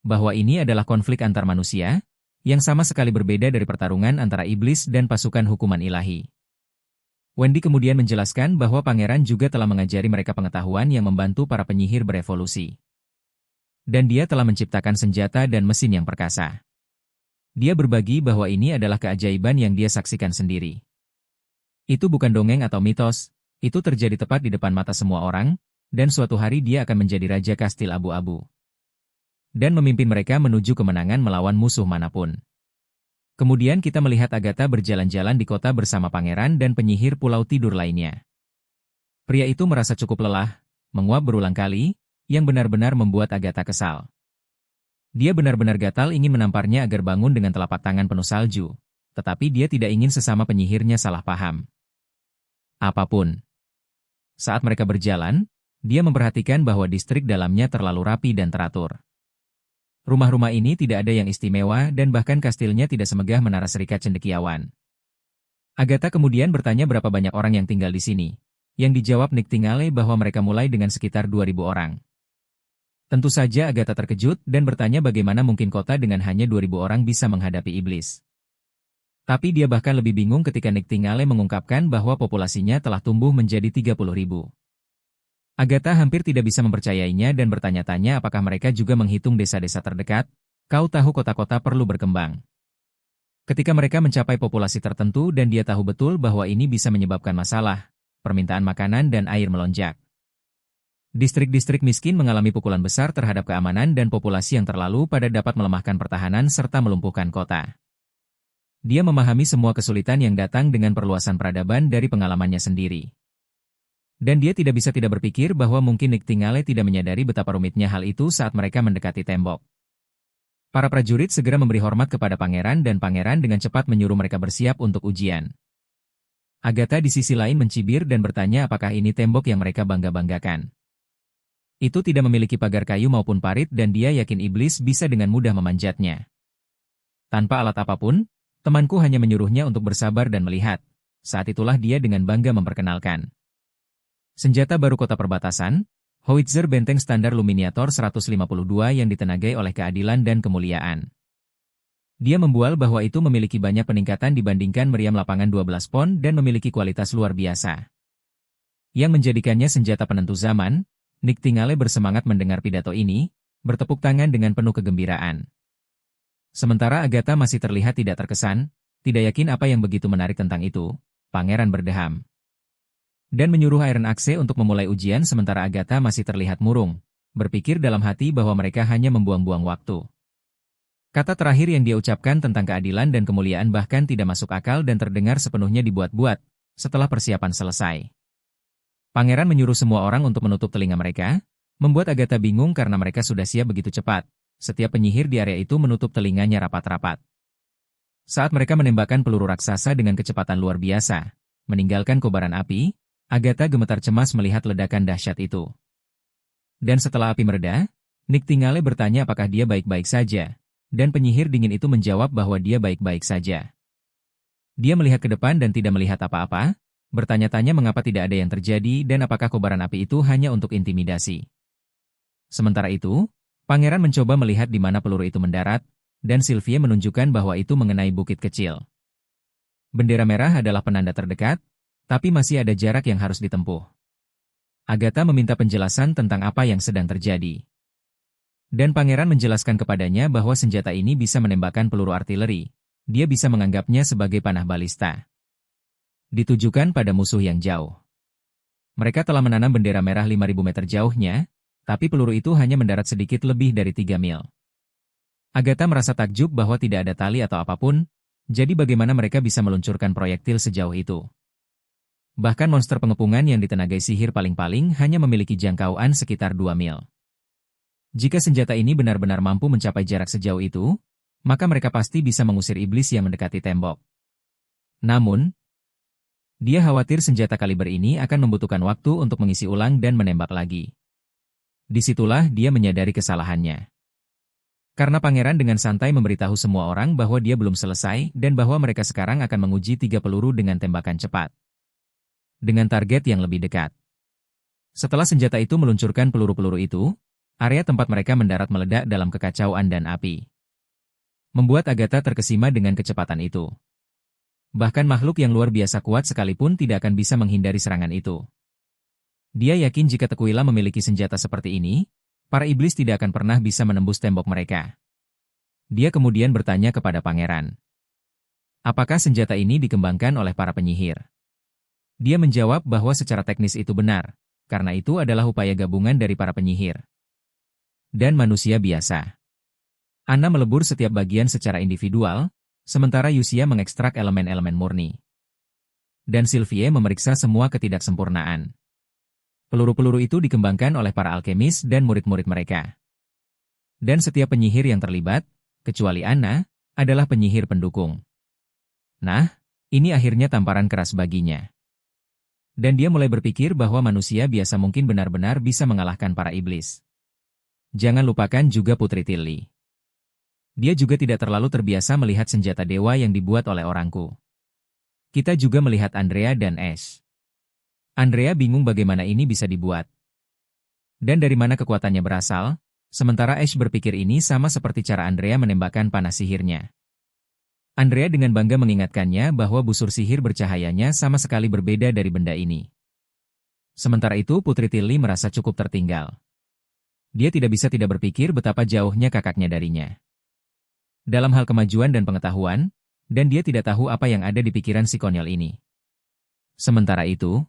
bahwa ini adalah konflik antar manusia, yang sama sekali berbeda dari pertarungan antara iblis dan pasukan hukuman ilahi. Wendy kemudian menjelaskan bahwa pangeran juga telah mengajari mereka pengetahuan yang membantu para penyihir berevolusi. Dan dia telah menciptakan senjata dan mesin yang perkasa. Dia berbagi bahwa ini adalah keajaiban yang dia saksikan sendiri. Itu bukan dongeng atau mitos, itu terjadi tepat di depan mata semua orang, dan suatu hari dia akan menjadi Raja Kastil Abu-Abu. Dan memimpin mereka menuju kemenangan melawan musuh manapun. Kemudian kita melihat Agatha berjalan-jalan di kota bersama pangeran dan penyihir pulau tidur lainnya. Pria itu merasa cukup lelah, menguap berulang kali, yang benar-benar membuat Agatha kesal. Dia benar-benar gatal ingin menamparnya agar bangun dengan telapak tangan penuh salju, tetapi dia tidak ingin sesama penyihirnya salah paham. Apapun. Saat mereka berjalan, dia memperhatikan bahwa distrik dalamnya terlalu rapi dan teratur. Rumah-rumah ini tidak ada yang istimewa dan bahkan kastilnya tidak semegah Menara Serikat Cendekiawan. Agatha kemudian bertanya berapa banyak orang yang tinggal di sini. Yang dijawab Niktingale bahwa mereka mulai dengan sekitar 2.000 orang. Tentu saja Agatha terkejut dan bertanya bagaimana mungkin kota dengan hanya 2.000 orang bisa menghadapi iblis. Tapi dia bahkan lebih bingung ketika Niktingale mengungkapkan bahwa populasinya telah tumbuh menjadi 30.000. Agatha hampir tidak bisa mempercayainya dan bertanya-tanya apakah mereka juga menghitung desa-desa terdekat. Kau tahu kota-kota perlu berkembang. Ketika mereka mencapai populasi tertentu dan dia tahu betul bahwa ini bisa menyebabkan masalah, permintaan makanan dan air melonjak. Distrik-distrik miskin mengalami pukulan besar terhadap keamanan dan populasi yang terlalu padat dapat melemahkan pertahanan serta melumpuhkan kota. Dia memahami semua kesulitan yang datang dengan perluasan peradaban dari pengalamannya sendiri. Dan dia tidak bisa tidak berpikir bahwa mungkin Niktingale tidak menyadari betapa rumitnya hal itu saat mereka mendekati tembok. Para prajurit segera memberi hormat kepada pangeran dan pangeran dengan cepat menyuruh mereka bersiap untuk ujian. Agatha di sisi lain mencibir dan bertanya apakah ini tembok yang mereka bangga-banggakan. Itu tidak memiliki pagar kayu maupun parit dan dia yakin iblis bisa dengan mudah memanjatnya. Tanpa alat apapun, temanku hanya menyuruhnya untuk bersabar dan melihat. Saat itulah dia dengan bangga memperkenalkan senjata baru kota perbatasan, Howitzer benteng standar Luminiator 152 yang ditenagai oleh keadilan dan kemuliaan. Dia membual bahwa itu memiliki banyak peningkatan dibandingkan meriam lapangan 12 pon dan memiliki kualitas luar biasa. Yang menjadikannya senjata penentu zaman, Niktingale bersemangat mendengar pidato ini, bertepuk tangan dengan penuh kegembiraan. Sementara Agatha masih terlihat tidak terkesan, tidak yakin apa yang begitu menarik tentang itu, pangeran berdeham. Dan menyuruh Iron Axe untuk memulai ujian sementara Agatha masih terlihat murung, berpikir dalam hati bahwa mereka hanya membuang-buang waktu. Kata terakhir yang dia ucapkan tentang keadilan dan kemuliaan bahkan tidak masuk akal dan terdengar sepenuhnya dibuat-buat, setelah persiapan selesai. Pangeran menyuruh semua orang untuk menutup telinga mereka, membuat Agatha bingung karena mereka sudah siap begitu cepat. Setiap penyihir di area itu menutup telinganya rapat-rapat. Saat mereka menembakkan peluru raksasa dengan kecepatan luar biasa, meninggalkan kobaran api, Agatha gemetar cemas melihat ledakan dahsyat itu. Dan setelah api mereda, Niktingale bertanya apakah dia baik-baik saja, dan penyihir dingin itu menjawab bahwa dia baik-baik saja. Dia melihat ke depan dan tidak melihat apa-apa, bertanya-tanya mengapa tidak ada yang terjadi dan apakah kobaran api itu hanya untuk intimidasi. Sementara itu, pangeran mencoba melihat di mana peluru itu mendarat, dan Sylvia menunjukkan bahwa itu mengenai bukit kecil. Bendera merah adalah penanda terdekat, tapi masih ada jarak yang harus ditempuh. Agatha meminta penjelasan tentang apa yang sedang terjadi. Dan pangeran menjelaskan kepadanya bahwa senjata ini bisa menembakkan peluru artileri. Dia bisa menganggapnya sebagai panah balista. Ditujukan pada musuh yang jauh. Mereka telah menanam bendera merah 5.000 meter jauhnya, tapi peluru itu hanya mendarat sedikit lebih dari 3 mil. Agatha merasa takjub bahwa tidak ada tali atau apapun, jadi bagaimana mereka bisa meluncurkan proyektil sejauh itu? Bahkan monster pengepungan yang ditenagai sihir paling-paling hanya memiliki jangkauan sekitar 2 mil. Jika senjata ini benar-benar mampu mencapai jarak sejauh itu, maka mereka pasti bisa mengusir iblis yang mendekati tembok. Namun, dia khawatir senjata kaliber ini akan membutuhkan waktu untuk mengisi ulang dan menembak lagi. Disitulah dia menyadari kesalahannya. Karena pangeran dengan santai memberitahu semua orang bahwa dia belum selesai dan bahwa mereka sekarang akan menguji 3 peluru dengan tembakan cepat. Dengan target yang lebih dekat. Setelah senjata itu meluncurkan peluru-peluru itu, area tempat mereka mendarat meledak dalam kekacauan dan api. Membuat Agatha terkesima dengan kecepatan itu. Bahkan makhluk yang luar biasa kuat sekalipun tidak akan bisa menghindari serangan itu. Dia yakin jika Tequila memiliki senjata seperti ini, para iblis tidak akan pernah bisa menembus tembok mereka. Dia kemudian bertanya kepada pangeran. Apakah senjata ini dikembangkan oleh para penyihir? Dia menjawab bahwa secara teknis itu benar, karena itu adalah upaya gabungan dari para penyihir dan manusia biasa. Anna melebur setiap bagian secara individual, sementara Yusia mengekstrak elemen-elemen murni. Dan Sylvie memeriksa semua ketidaksempurnaan. Peluru-peluru itu dikembangkan oleh para alkemis dan murid-murid mereka. Dan setiap penyihir yang terlibat, kecuali Anna, adalah penyihir pendukung. Nah, ini akhirnya tamparan keras baginya. Dan dia mulai berpikir bahwa manusia biasa mungkin benar-benar bisa mengalahkan para iblis. Jangan lupakan juga Putri Tilly. Dia juga tidak terlalu terbiasa melihat senjata dewa yang dibuat oleh orangku. Kita juga melihat Andrea dan Ash. Andrea bingung bagaimana ini bisa dibuat. Dan dari mana kekuatannya berasal, sementara Ash berpikir ini sama seperti cara Andrea menembakkan panah sihirnya. Andrea dengan bangga mengingatkannya bahwa busur sihir bercahayanya sama sekali berbeda dari benda ini. Sementara itu Putri Tilly merasa cukup tertinggal. Dia tidak bisa tidak berpikir betapa jauhnya kakaknya darinya. Dalam hal kemajuan dan pengetahuan, dan dia tidak tahu apa yang ada di pikiran si konyol ini. Sementara itu,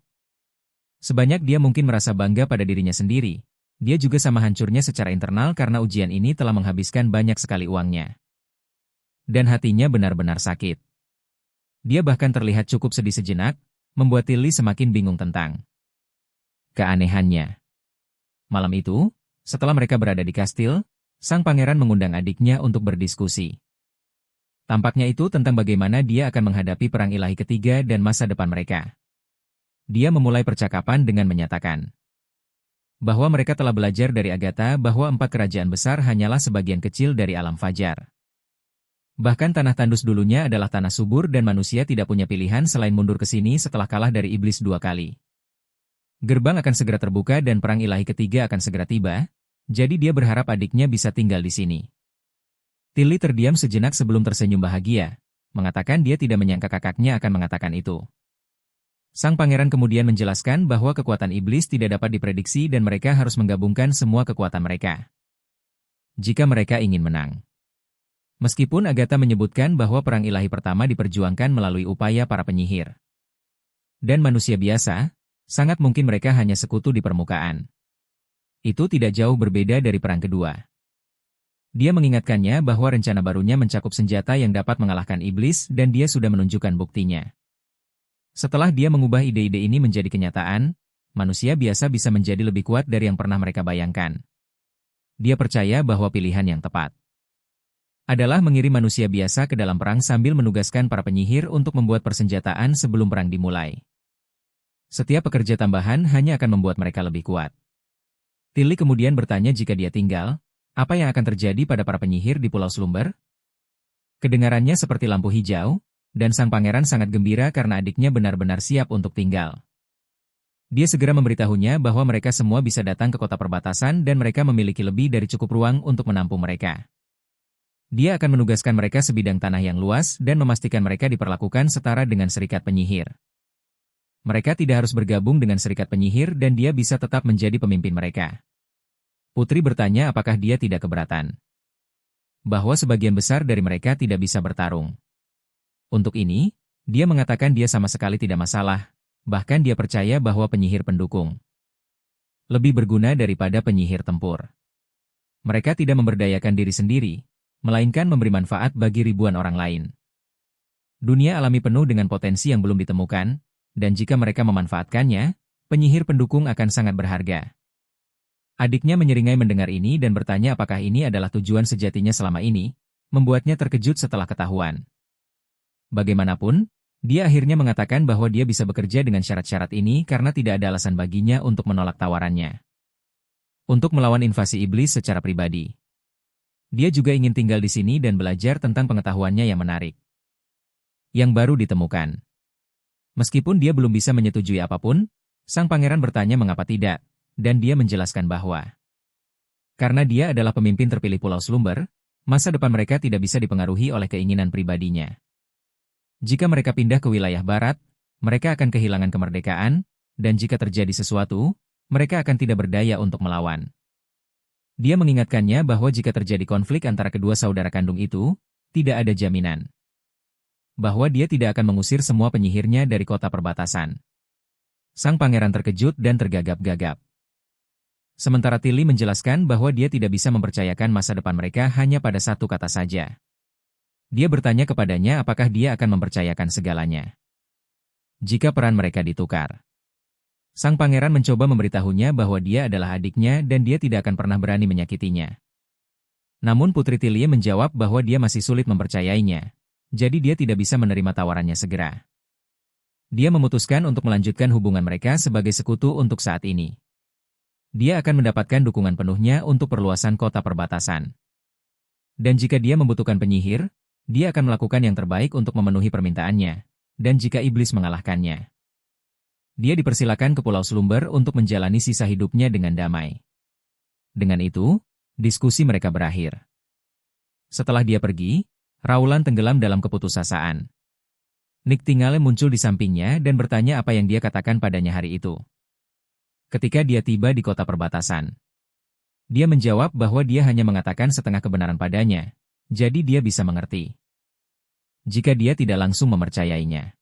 sebanyak dia mungkin merasa bangga pada dirinya sendiri, dia juga sama hancurnya secara internal karena ujian ini telah menghabiskan banyak sekali uangnya. Dan hatinya benar-benar sakit. Dia bahkan terlihat cukup sedih sejenak, membuat Tilly semakin bingung tentang keanehannya. Malam itu, setelah mereka berada di kastil, sang pangeran mengundang adiknya untuk berdiskusi. Tampaknya itu tentang bagaimana dia akan menghadapi perang ilahi ketiga dan masa depan mereka. Dia memulai percakapan dengan menyatakan bahwa mereka telah belajar dari Agatha bahwa 4 kerajaan besar hanyalah sebagian kecil dari alam fajar. Bahkan tanah tandus dulunya adalah tanah subur dan manusia tidak punya pilihan selain mundur ke sini setelah kalah dari iblis 2 kali. Gerbang akan segera terbuka dan perang ilahi ketiga akan segera tiba, jadi dia berharap adiknya bisa tinggal di sini. Tilly terdiam sejenak sebelum tersenyum bahagia, mengatakan dia tidak menyangka kakaknya akan mengatakan itu. Sang pangeran kemudian menjelaskan bahwa kekuatan iblis tidak dapat diprediksi dan mereka harus menggabungkan semua kekuatan mereka jika mereka ingin menang. Meskipun Agatha menyebutkan bahwa perang ilahi pertama diperjuangkan melalui upaya para penyihir dan manusia biasa, sangat mungkin mereka hanya sekutu di permukaan. Itu tidak jauh berbeda dari perang kedua. Dia mengingatkannya bahwa rencana barunya mencakup senjata yang dapat mengalahkan iblis dan dia sudah menunjukkan buktinya. Setelah dia mengubah ide-ide ini menjadi kenyataan, manusia biasa bisa menjadi lebih kuat dari yang pernah mereka bayangkan. Dia percaya bahwa pilihan yang tepat adalah mengirim manusia biasa ke dalam perang sambil menugaskan para penyihir untuk membuat persenjataan sebelum perang dimulai. Setiap pekerja tambahan hanya akan membuat mereka lebih kuat. Tilly kemudian bertanya jika dia tinggal, apa yang akan terjadi pada para penyihir di Pulau Slumber? Kedengarannya seperti lampu hijau, dan sang pangeran sangat gembira karena adiknya benar-benar siap untuk tinggal. Dia segera memberitahunya bahwa mereka semua bisa datang ke kota perbatasan dan mereka memiliki lebih dari cukup ruang untuk menampung mereka. Dia akan menugaskan mereka sebidang tanah yang luas dan memastikan mereka diperlakukan setara dengan serikat penyihir. Mereka tidak harus bergabung dengan serikat penyihir dan dia bisa tetap menjadi pemimpin mereka. Putri bertanya apakah dia tidak keberatan. Bahwa sebagian besar dari mereka tidak bisa bertarung. Untuk ini, dia mengatakan dia sama sekali tidak masalah, Bahkan dia percaya bahwa penyihir pendukung lebih berguna daripada penyihir tempur. Mereka tidak memberdayakan diri sendiri, melainkan memberi manfaat bagi ribuan orang lain. Dunia alami penuh dengan potensi yang belum ditemukan, dan jika mereka memanfaatkannya, penyihir pendukung akan sangat berharga. Adiknya menyeringai mendengar ini dan bertanya apakah ini adalah tujuan sejatinya selama ini, membuatnya terkejut setelah ketahuan. Bagaimanapun, dia akhirnya mengatakan bahwa dia bisa bekerja dengan syarat-syarat ini karena tidak ada alasan baginya untuk menolak tawarannya. Untuk melawan invasi iblis secara pribadi. Dia juga ingin tinggal di sini dan belajar tentang pengetahuannya yang menarik, yang baru ditemukan. Meskipun dia belum bisa menyetujui apapun, sang pangeran bertanya mengapa tidak, dan dia menjelaskan bahwa karena dia adalah pemimpin terpilih Pulau Slumber, masa depan mereka tidak bisa dipengaruhi oleh keinginan pribadinya. Jika mereka pindah ke wilayah barat, mereka akan kehilangan kemerdekaan, dan jika terjadi sesuatu, mereka akan tidak berdaya untuk melawan. Dia mengingatkannya bahwa jika terjadi konflik antara kedua saudara kandung itu, tidak ada jaminan bahwa dia tidak akan mengusir semua penyihirnya dari kota perbatasan. Sang pangeran terkejut dan tergagap-gagap. Sementara Tilly menjelaskan bahwa dia tidak bisa mempercayakan masa depan mereka hanya pada satu kata saja. Dia bertanya kepadanya apakah dia akan mempercayakan segalanya jika peran mereka ditukar. Sang pangeran mencoba memberitahunya bahwa dia adalah adiknya dan dia tidak akan pernah berani menyakitinya. Namun Putri Tilly menjawab bahwa dia masih sulit mempercayainya, jadi dia tidak bisa menerima tawarannya segera. Dia memutuskan untuk melanjutkan hubungan mereka sebagai sekutu untuk saat ini. Dia akan mendapatkan dukungan penuhnya untuk perluasan kota perbatasan. Dan jika dia membutuhkan penyihir, dia akan melakukan yang terbaik untuk memenuhi permintaannya, dan jika iblis mengalahkannya, dia dipersilakan ke Pulau Slumber untuk menjalani sisa hidupnya dengan damai. Dengan itu, diskusi mereka berakhir. Setelah dia pergi, Raulan tenggelam dalam keputusasaan. Nick Tingale muncul di sampingnya dan bertanya apa yang dia katakan padanya hari itu. Ketika dia tiba di kota perbatasan, dia menjawab bahwa dia hanya mengatakan setengah kebenaran padanya, jadi dia bisa mengerti jika dia tidak langsung mempercayainya.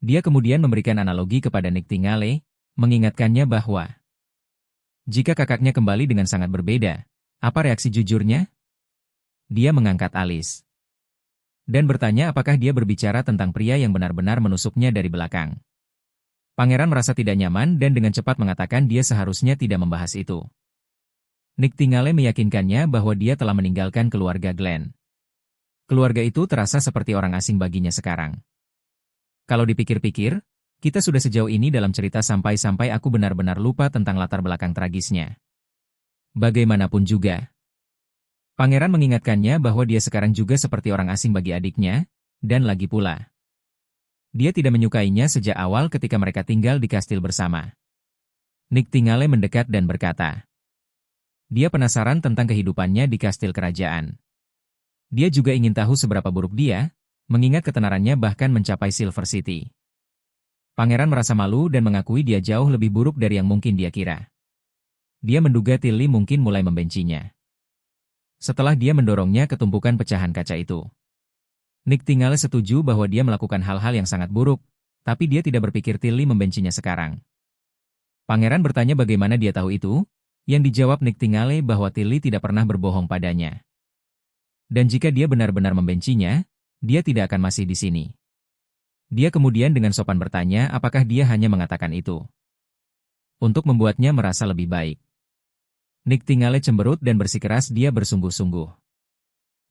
Dia kemudian memberikan analogi kepada Nick Tingale, mengingatkannya bahwa jika kakaknya kembali dengan sangat berbeda, apa reaksi jujurnya? Dia mengangkat alis dan bertanya apakah dia berbicara tentang pria yang benar-benar menusuknya dari belakang. Pangeran merasa tidak nyaman dan dengan cepat mengatakan dia seharusnya tidak membahas itu. Nick Tingale meyakinkannya bahwa dia telah meninggalkan keluarga Glenn. Keluarga itu terasa seperti orang asing baginya sekarang. Kalau dipikir-pikir, kita sudah sejauh ini dalam cerita sampai-sampai aku benar-benar lupa tentang latar belakang tragisnya. Bagaimanapun juga, Pangeran mengingatkannya bahwa dia sekarang juga seperti orang asing bagi adiknya, dan lagi pula, dia tidak menyukainya sejak awal ketika mereka tinggal di kastil bersama. Nick Tingale mendekat dan berkata, dia penasaran tentang kehidupannya di kastil kerajaan. Dia juga ingin tahu seberapa buruk dia, mengingat ketenarannya bahkan mencapai Silver City. Pangeran merasa malu dan mengakui dia jauh lebih buruk dari yang mungkin dia kira. Dia menduga Tilly mungkin mulai membencinya setelah dia mendorongnya ke tumpukan pecahan kaca itu. Nick Tingale setuju bahwa dia melakukan hal-hal yang sangat buruk, tapi dia tidak berpikir Tilly membencinya sekarang. Pangeran bertanya bagaimana dia tahu itu, yang dijawab Nick Tingale bahwa Tilly tidak pernah berbohong padanya. Dan jika dia benar-benar membencinya, dia tidak akan masih di sini. Dia kemudian dengan sopan bertanya apakah dia hanya mengatakan itu untuk membuatnya merasa lebih baik. Nick Tingale cemberut dan bersikeras dia bersungguh-sungguh.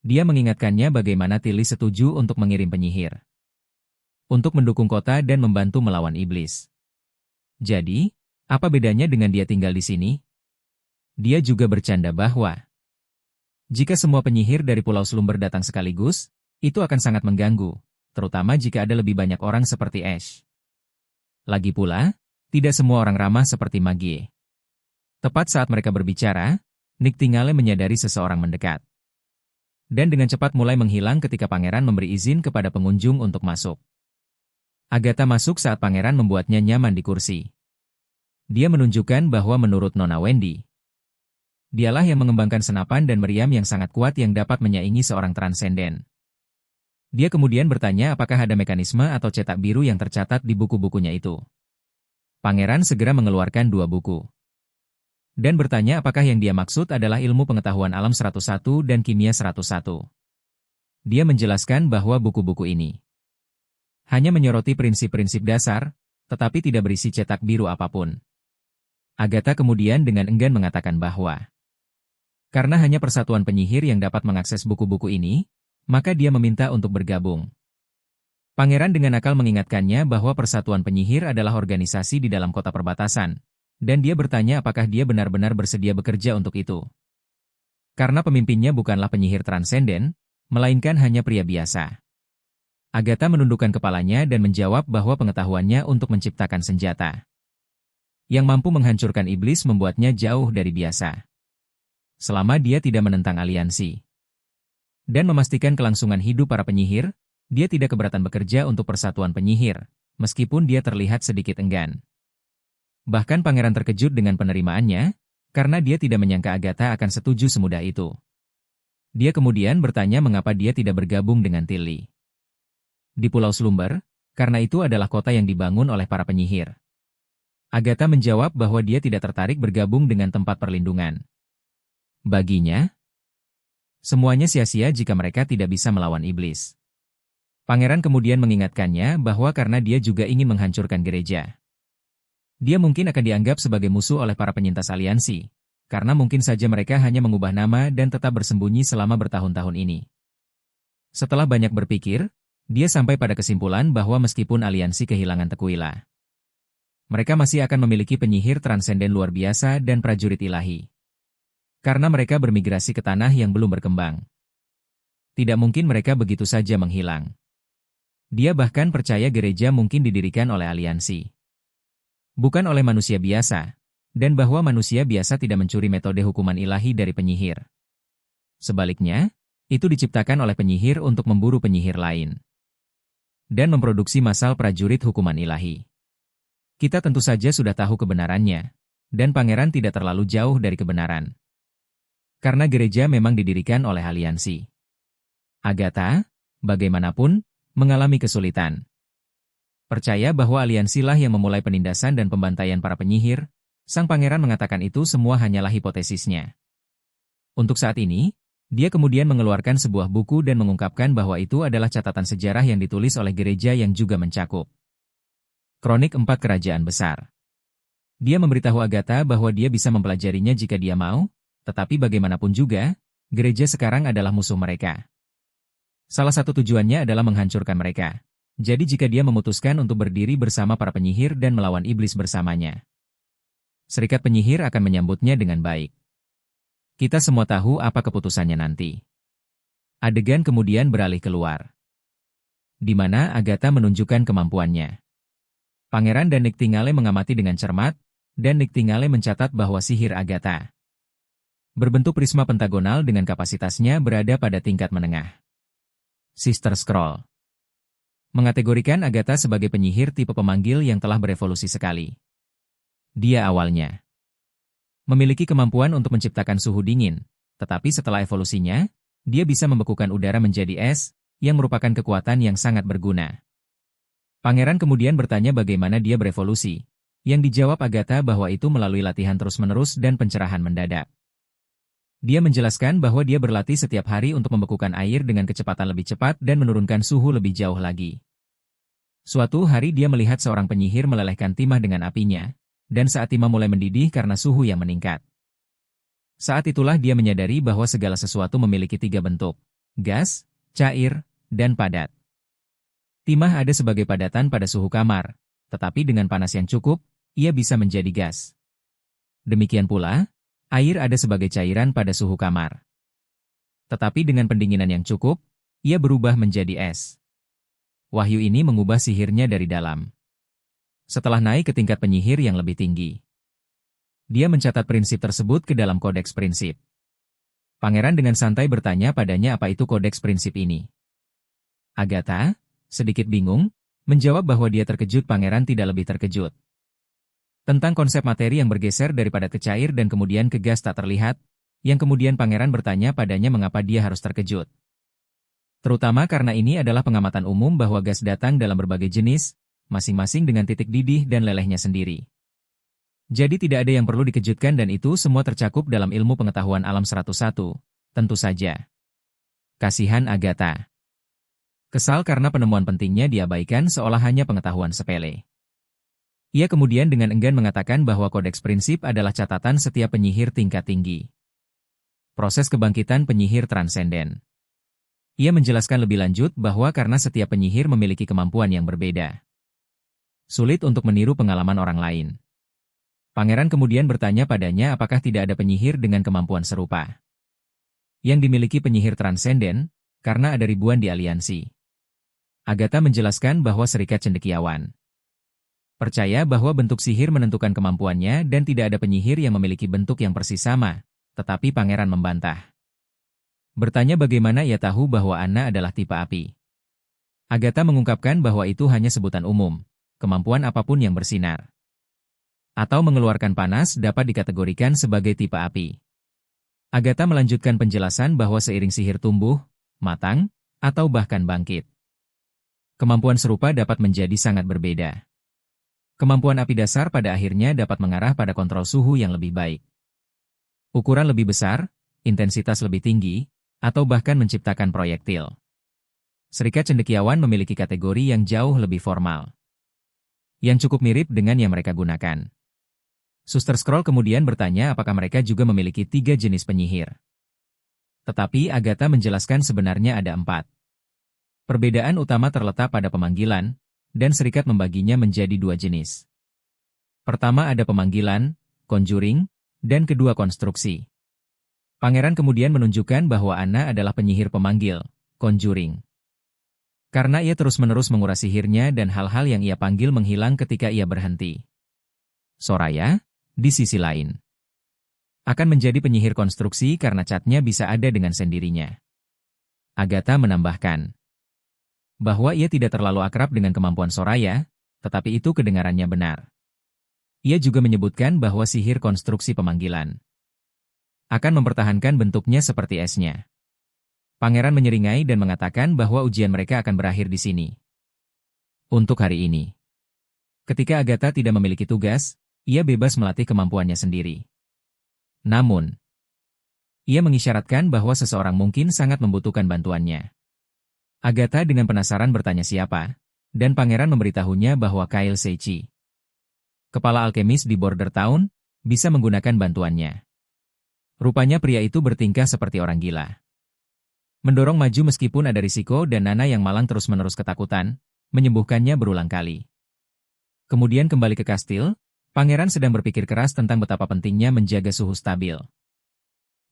Dia mengingatkannya bagaimana Tilly setuju untuk mengirim penyihir untuk mendukung kota dan membantu melawan iblis. Jadi, apa bedanya dengan dia tinggal di sini? Dia juga bercanda bahwa jika semua penyihir dari Pulau Slumber datang sekaligus, itu akan sangat mengganggu, terutama jika ada lebih banyak orang seperti Ash. Lagi pula, tidak semua orang ramah seperti Magie. Tepat saat mereka berbicara, Nick Tingale menyadari seseorang mendekat. Dan dengan cepat mulai menghilang ketika pangeran memberi izin kepada pengunjung untuk masuk. Agatha masuk saat pangeran membuatnya nyaman di kursi. Dia menunjukkan bahwa menurut Nona Wendy, dialah yang mengembangkan senapan dan meriam yang sangat kuat yang dapat menyaingi seorang transenden. Dia kemudian bertanya apakah ada mekanisme atau cetak biru yang tercatat di buku-bukunya itu. Pangeran segera mengeluarkan 2 buku. Dan bertanya apakah yang dia maksud adalah ilmu pengetahuan alam 101 dan kimia 101. Dia menjelaskan bahwa buku-buku ini hanya menyoroti prinsip-prinsip dasar, tetapi tidak berisi cetak biru apapun. Agatha kemudian dengan enggan mengatakan bahwa karena hanya Persatuan Penyihir yang dapat mengakses buku-buku ini, maka dia meminta untuk bergabung. Pangeran dengan akal mengingatkannya bahwa Persatuan Penyihir adalah organisasi di dalam kota perbatasan, dan dia bertanya apakah dia benar-benar bersedia bekerja untuk itu. Karena pemimpinnya bukanlah penyihir transenden, melainkan hanya pria biasa. Agatha menundukkan kepalanya dan menjawab bahwa pengetahuannya untuk menciptakan senjata yang mampu menghancurkan iblis membuatnya jauh dari biasa. Selama dia tidak menentang aliansi dan memastikan kelangsungan hidup para penyihir, dia tidak keberatan bekerja untuk Persatuan Penyihir, meskipun dia terlihat sedikit enggan. Bahkan pangeran terkejut dengan penerimaannya, karena dia tidak menyangka Agatha akan setuju semudah itu. Dia kemudian bertanya mengapa dia tidak bergabung dengan Tilly di Pulau Slumber, karena itu adalah kota yang dibangun oleh para penyihir. Agatha menjawab bahwa dia tidak tertarik bergabung dengan tempat perlindungan. Baginya, semuanya sia-sia jika mereka tidak bisa melawan iblis. Pangeran kemudian mengingatkannya bahwa karena dia juga ingin menghancurkan gereja, dia mungkin akan dianggap sebagai musuh oleh para penyintas aliansi, karena mungkin saja mereka hanya mengubah nama dan tetap bersembunyi selama bertahun-tahun ini. Setelah banyak berpikir, dia sampai pada kesimpulan bahwa meskipun aliansi kehilangan Tequila, mereka masih akan memiliki penyihir transenden luar biasa dan prajurit ilahi. Karena mereka bermigrasi ke tanah yang belum berkembang. Tidak mungkin mereka begitu saja menghilang. Dia bahkan percaya gereja mungkin didirikan oleh aliansi, bukan oleh manusia biasa, dan bahwa manusia biasa tidak mencuri metode hukuman ilahi dari penyihir. Sebaliknya, itu diciptakan oleh penyihir untuk memburu penyihir lain dan memproduksi massal prajurit hukuman ilahi. Kita tentu saja sudah tahu kebenarannya, dan pangeran tidak terlalu jauh dari kebenaran. Karena gereja memang didirikan oleh aliansi. Agatha, bagaimanapun, mengalami kesulitan. Percaya bahwa aliansilah yang memulai penindasan dan pembantaian para penyihir, sang pangeran mengatakan itu semua hanyalah hipotesisnya. Untuk saat ini, dia kemudian mengeluarkan sebuah buku dan mengungkapkan bahwa itu adalah catatan sejarah yang ditulis oleh gereja yang juga mencakup Kronik 4 Kerajaan Besar. Dia memberitahu Agatha bahwa dia bisa mempelajarinya jika dia mau, tetapi bagaimanapun juga, gereja sekarang adalah musuh mereka. Salah satu tujuannya adalah menghancurkan mereka. Jadi jika dia memutuskan untuk berdiri bersama para penyihir dan melawan iblis bersamanya, Serikat Penyihir akan menyambutnya dengan baik. Kita semua tahu apa keputusannya nanti. Adegan kemudian beralih keluar, di mana Agatha menunjukkan kemampuannya. Pangeran dan Nightingale mengamati dengan cermat, dan Nightingale mencatat bahwa sihir Agatha berbentuk prisma pentagonal dengan kapasitasnya berada pada tingkat menengah. Sister Scroll mengategorikan Agatha sebagai penyihir tipe pemanggil yang telah berevolusi sekali. Dia awalnya memiliki kemampuan untuk menciptakan suhu dingin, tetapi setelah evolusinya, dia bisa membekukan udara menjadi es, yang merupakan kekuatan yang sangat berguna. Pangeran kemudian bertanya bagaimana dia berevolusi, yang dijawab Agatha bahwa itu melalui latihan terus-menerus dan pencerahan mendadak. Dia menjelaskan bahwa dia berlatih setiap hari untuk membekukan air dengan kecepatan lebih cepat dan menurunkan suhu lebih jauh lagi. Suatu hari dia melihat seorang penyihir melelehkan timah dengan apinya, dan saat timah mulai mendidih karena suhu yang meningkat. Saat itulah dia menyadari bahwa segala sesuatu memiliki 3 bentuk: gas, cair, dan padat. Timah ada sebagai padatan pada suhu kamar, tetapi dengan panas yang cukup, ia bisa menjadi gas. Demikian pula, air ada sebagai cairan pada suhu kamar. Tetapi dengan pendinginan yang cukup, ia berubah menjadi es. Wahyu ini mengubah sihirnya dari dalam. Setelah naik ke tingkat penyihir yang lebih tinggi, dia mencatat prinsip tersebut ke dalam kodeks prinsip. Pangeran dengan santai bertanya padanya apa itu kodeks prinsip ini. Agatha, sedikit bingung, menjawab bahwa dia terkejut. Pangeran tidak lebih terkejut. Tentang konsep materi yang bergeser daripada ke cair dan kemudian ke gas tak terlihat, yang kemudian pangeran bertanya padanya mengapa dia harus terkejut. Terutama karena ini adalah pengamatan umum bahwa gas datang dalam berbagai jenis, masing-masing dengan titik didih dan lelehnya sendiri. Jadi tidak ada yang perlu dikejutkan dan itu semua tercakup dalam ilmu pengetahuan alam 101, tentu saja. Kasihan Agatha. Kesal karena penemuan pentingnya diabaikan seolah hanya pengetahuan sepele. Ia kemudian dengan enggan mengatakan bahwa kodeks prinsip adalah catatan setiap penyihir tingkat tinggi. Proses kebangkitan penyihir transenden. Ia menjelaskan lebih lanjut bahwa karena setiap penyihir memiliki kemampuan yang berbeda. Sulit untuk meniru pengalaman orang lain. Pangeran kemudian bertanya padanya apakah tidak ada penyihir dengan kemampuan serupa yang dimiliki penyihir transenden, karena ada ribuan di aliansi. Agatha menjelaskan bahwa Serikat Cendekiawan percaya bahwa bentuk sihir menentukan kemampuannya dan tidak ada penyihir yang memiliki bentuk yang persis sama, tetapi pangeran membantah. Bertanya bagaimana ia tahu bahwa Anna adalah tipe api. Agatha mengungkapkan bahwa itu hanya sebutan umum, kemampuan apapun yang bersinar atau mengeluarkan panas dapat dikategorikan sebagai tipe api. Agatha melanjutkan penjelasan bahwa seiring sihir tumbuh, matang, atau bahkan bangkit, kemampuan serupa dapat menjadi sangat berbeda. Kemampuan api dasar pada akhirnya dapat mengarah pada kontrol suhu yang lebih baik, ukuran lebih besar, intensitas lebih tinggi, atau bahkan menciptakan proyektil. Serikat Cendekiawan memiliki kategori yang jauh lebih formal, yang cukup mirip dengan yang mereka gunakan. Suster Scroll kemudian bertanya apakah mereka juga memiliki 3 jenis penyihir. Tetapi Agatha menjelaskan sebenarnya ada 4. Perbedaan utama terletak pada pemanggilan, dan Serikat membaginya menjadi 2 jenis. Pertama ada pemanggilan, conjuring, dan kedua konstruksi. Pangeran kemudian menunjukkan bahwa Anna adalah penyihir pemanggil, conjuring. Karena ia terus-menerus menguras sihirnya dan hal-hal yang ia panggil menghilang ketika ia berhenti. Soraya, di sisi lain, akan menjadi penyihir konstruksi karena catnya bisa ada dengan sendirinya. Agatha menambahkan bahwa ia tidak terlalu akrab dengan kemampuan Soraya, tetapi itu kedengarannya benar. Ia juga menyebutkan bahwa sihir konstruksi pemanggilan akan mempertahankan bentuknya seperti esnya. Pangeran menyeringai dan mengatakan bahwa ujian mereka akan berakhir di sini. Untuk hari ini. Ketika Agatha tidak memiliki tugas, ia bebas melatih kemampuannya sendiri. Namun, ia mengisyaratkan bahwa seseorang mungkin sangat membutuhkan bantuannya. Agatha dengan penasaran bertanya siapa, dan pangeran memberitahunya bahwa Kyle Seichi, kepala alkemis di Border Town, bisa menggunakan bantuannya. Rupanya pria itu bertingkah seperti orang gila. Mendorong maju meskipun ada risiko dan Nana yang malang terus-menerus ketakutan, menyembuhkannya berulang kali. Kemudian kembali ke kastil, pangeran sedang berpikir keras tentang betapa pentingnya menjaga suhu stabil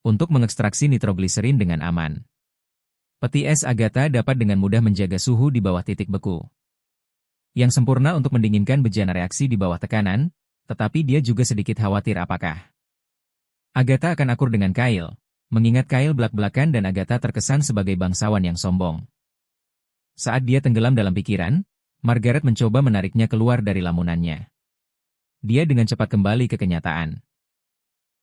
untuk mengekstraksi nitrogliserin dengan aman. Peti es Agatha dapat dengan mudah menjaga suhu di bawah titik beku, yang sempurna untuk mendinginkan bejana reaksi di bawah tekanan, tetapi dia juga sedikit khawatir apakah Agatha akan akur dengan Kyle, mengingat Kyle belak-belakan dan Agatha terkesan sebagai bangsawan yang sombong. Saat dia tenggelam dalam pikiran, Margaret mencoba menariknya keluar dari lamunannya. Dia dengan cepat kembali ke kenyataan.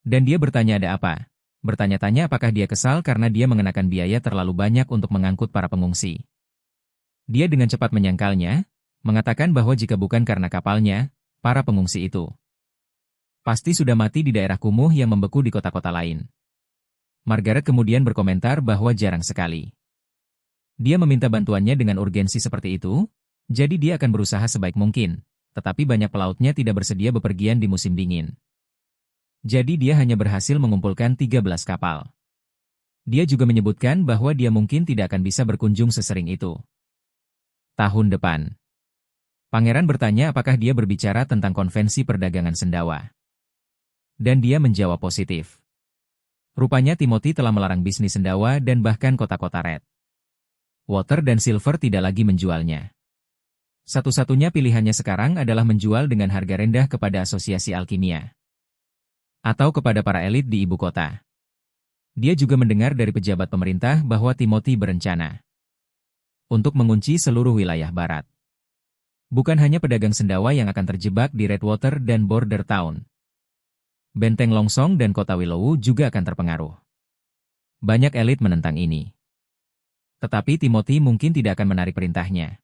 Dan dia bertanya ada apa? Bertanya-tanya apakah dia kesal karena dia mengenakan biaya terlalu banyak untuk mengangkut para pengungsi. Dia dengan cepat menyangkalnya, mengatakan bahwa jika bukan karena kapalnya, para pengungsi itu pasti sudah mati di daerah kumuh yang membeku di kota-kota lain. Margaret kemudian berkomentar bahwa jarang sekali dia meminta bantuannya dengan urgensi seperti itu, jadi dia akan berusaha sebaik mungkin. Tetapi banyak pelautnya tidak bersedia bepergian di musim dingin. Jadi dia hanya berhasil mengumpulkan 13 kapal. Dia juga menyebutkan bahwa dia mungkin tidak akan bisa berkunjung sesering itu tahun depan. Pangeran bertanya apakah dia berbicara tentang konvensi perdagangan sendawa. Dan dia menjawab positif. Rupanya Timothy telah melarang bisnis sendawa dan bahkan kota-kota Red Water dan Silver tidak lagi menjualnya. Satu-satunya pilihannya sekarang adalah menjual dengan harga rendah kepada asosiasi alkimia atau kepada para elit di ibu kota. Dia juga mendengar dari pejabat pemerintah bahwa Timothy berencana untuk mengunci seluruh wilayah barat. Bukan hanya pedagang sendawa yang akan terjebak di Redwater dan Border Town. Benteng Longsong dan kota Willow juga akan terpengaruh. Banyak elit menentang ini. Tetapi Timothy mungkin tidak akan menarik perintahnya.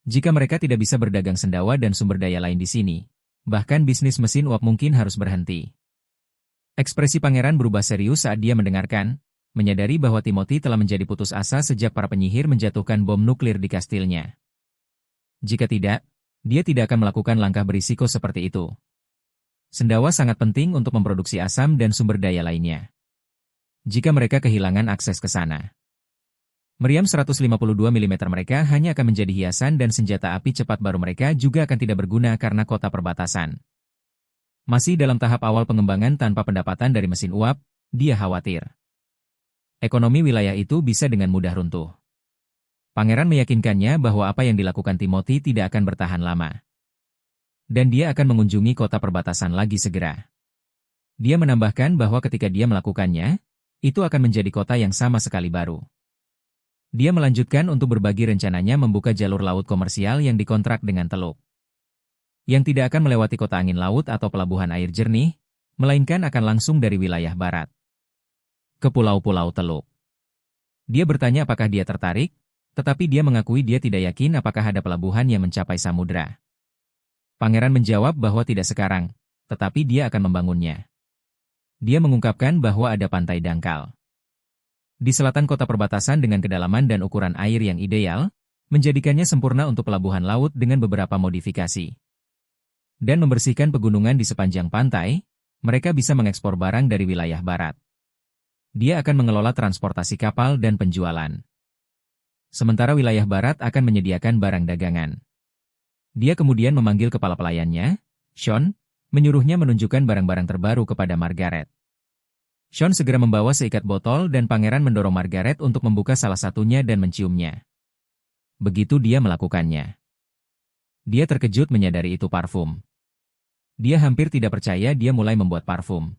Jika mereka tidak bisa berdagang sendawa dan sumber daya lain di sini, bahkan bisnis mesin uap mungkin harus berhenti. Ekspresi pangeran berubah serius saat dia mendengarkan, menyadari bahwa Timothy telah menjadi putus asa sejak para penyihir menjatuhkan bom nuklir di kastilnya. Jika tidak, dia tidak akan melakukan langkah berisiko seperti itu. Sendawa sangat penting untuk memproduksi asam dan sumber daya lainnya. Jika mereka kehilangan akses ke sana, meriam 152 mm mereka hanya akan menjadi hiasan dan senjata api cepat baru mereka juga akan tidak berguna karena kota perbatasan masih dalam tahap awal pengembangan tanpa pendapatan dari mesin uap, dia khawatir ekonomi wilayah itu bisa dengan mudah runtuh. Pangeran meyakinkannya bahwa apa yang dilakukan Timothy tidak akan bertahan lama. Dan dia akan mengunjungi kota perbatasan lagi segera. Dia menambahkan bahwa ketika dia melakukannya, itu akan menjadi kota yang sama sekali baru. Dia melanjutkan untuk berbagi rencananya membuka jalur laut komersial yang dikontrak dengan Teluk. Yang tidak akan melewati kota angin laut atau pelabuhan air jernih, melainkan akan langsung dari wilayah barat ke pulau-pulau Teluk. Dia bertanya apakah dia tertarik, tetapi dia mengakui dia tidak yakin apakah ada pelabuhan yang mencapai samudra. Pangeran menjawab bahwa tidak sekarang, tetapi dia akan membangunnya. Dia mengungkapkan bahwa ada pantai dangkal di selatan kota perbatasan dengan kedalaman dan ukuran air yang ideal, menjadikannya sempurna untuk pelabuhan laut dengan beberapa modifikasi. Dan membersihkan pegunungan di sepanjang pantai, mereka bisa mengekspor barang dari wilayah barat. Dia akan mengelola transportasi kapal dan penjualan. Sementara wilayah barat akan menyediakan barang dagangan. Dia kemudian memanggil kepala pelayannya, Sean, menyuruhnya menunjukkan barang-barang terbaru kepada Margaret. Sean segera membawa seikat botol dan pangeran mendorong Margaret untuk membuka salah satunya dan menciumnya. Begitu dia melakukannya, dia terkejut menyadari itu parfum. Dia hampir tidak percaya dia mulai membuat parfum.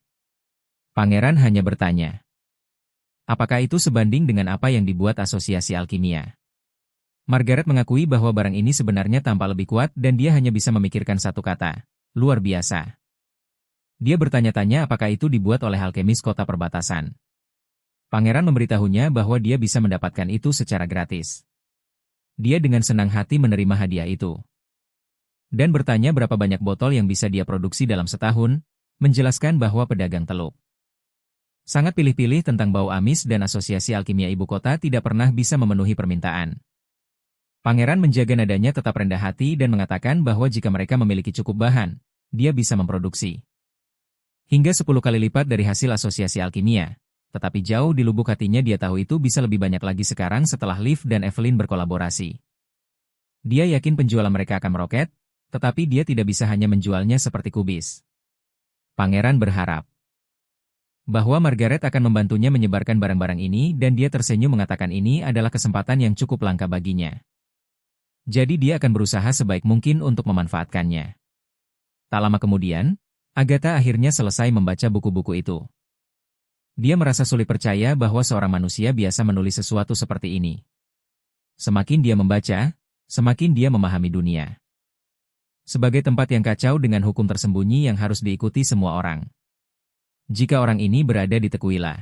Pangeran hanya bertanya, apakah itu sebanding dengan apa yang dibuat asosiasi alkimia? Margaret mengakui bahwa barang ini sebenarnya tampak lebih kuat dan dia hanya bisa memikirkan satu kata, luar biasa. Dia bertanya-tanya apakah itu dibuat oleh alkemis kota perbatasan. Pangeran memberitahunya bahwa dia bisa mendapatkan itu secara gratis. Dia dengan senang hati menerima hadiah itu. Dan bertanya berapa banyak botol yang bisa dia produksi dalam setahun, menjelaskan bahwa pedagang Teluk sangat pilih-pilih tentang bau amis dan asosiasi alkimia ibu kota tidak pernah bisa memenuhi permintaan. Pangeran menjaga nadanya tetap rendah hati dan mengatakan bahwa jika mereka memiliki cukup bahan, dia bisa memproduksi hingga 10 kali lipat dari hasil asosiasi alkimia. Tetapi jauh di lubuk hatinya dia tahu itu bisa lebih banyak lagi sekarang setelah Liv dan Evelyn berkolaborasi. Dia yakin penjualan mereka akan meroket, tetapi dia tidak bisa hanya menjualnya seperti kubis. Pangeran berharap bahwa Margaret akan membantunya menyebarkan barang-barang ini dan dia tersenyum mengatakan ini adalah kesempatan yang cukup langka baginya. Jadi dia akan berusaha sebaik mungkin untuk memanfaatkannya. Tak lama kemudian, Agatha akhirnya selesai membaca buku-buku itu. Dia merasa sulit percaya bahwa seorang manusia biasa menulis sesuatu seperti ini. Semakin dia membaca, semakin dia memahami dunia sebagai tempat yang kacau dengan hukum tersembunyi yang harus diikuti semua orang. Jika orang ini berada di Tequila,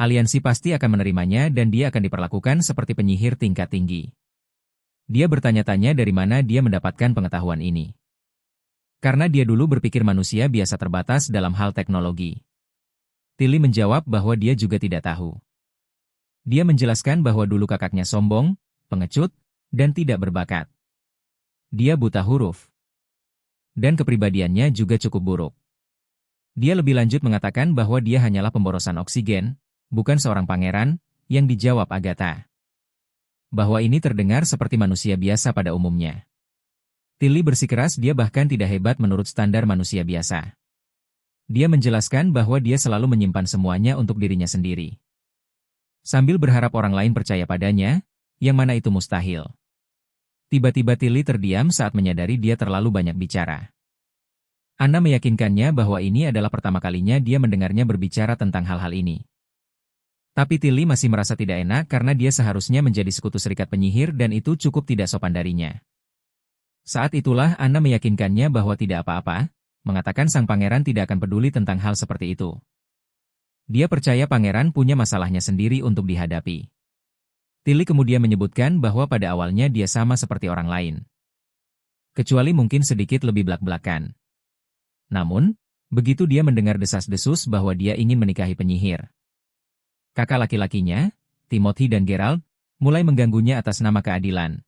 aliansi pasti akan menerimanya dan dia akan diperlakukan seperti penyihir tingkat tinggi. Dia bertanya-tanya dari mana dia mendapatkan pengetahuan ini. Karena dia dulu berpikir manusia biasa terbatas dalam hal teknologi. Tilly menjawab bahwa dia juga tidak tahu. Dia menjelaskan bahwa dulu kakaknya sombong, pengecut, dan tidak berbakat. Dia buta huruf. Dan kepribadiannya juga cukup buruk. Dia lebih lanjut mengatakan bahwa dia hanyalah pemborosan oksigen, bukan seorang pangeran, yang dijawab Agatha. Bahwa ini terdengar seperti manusia biasa pada umumnya. Tilly bersikeras dia bahkan tidak hebat menurut standar manusia biasa. Dia menjelaskan bahwa dia selalu menyimpan semuanya untuk dirinya sendiri. Sambil berharap orang lain percaya padanya, yang mana itu mustahil. Tiba-tiba Tilly terdiam saat menyadari dia terlalu banyak bicara. Anna meyakinkannya bahwa ini adalah pertama kalinya dia mendengarnya berbicara tentang hal-hal ini. Tapi Tilly masih merasa tidak enak karena dia seharusnya menjadi sekutu serikat penyihir dan itu cukup tidak sopan darinya. Saat itulah Anna meyakinkannya bahwa tidak apa-apa, mengatakan sang pangeran tidak akan peduli tentang hal seperti itu. Dia percaya pangeran punya masalahnya sendiri untuk dihadapi. Tilly kemudian menyebutkan bahwa pada awalnya dia sama seperti orang lain. Kecuali mungkin sedikit lebih blak-blakan. Namun, begitu dia mendengar desas-desus bahwa dia ingin menikahi penyihir, kakak laki-lakinya, Timothy dan Gerald, mulai mengganggunya atas nama keadilan.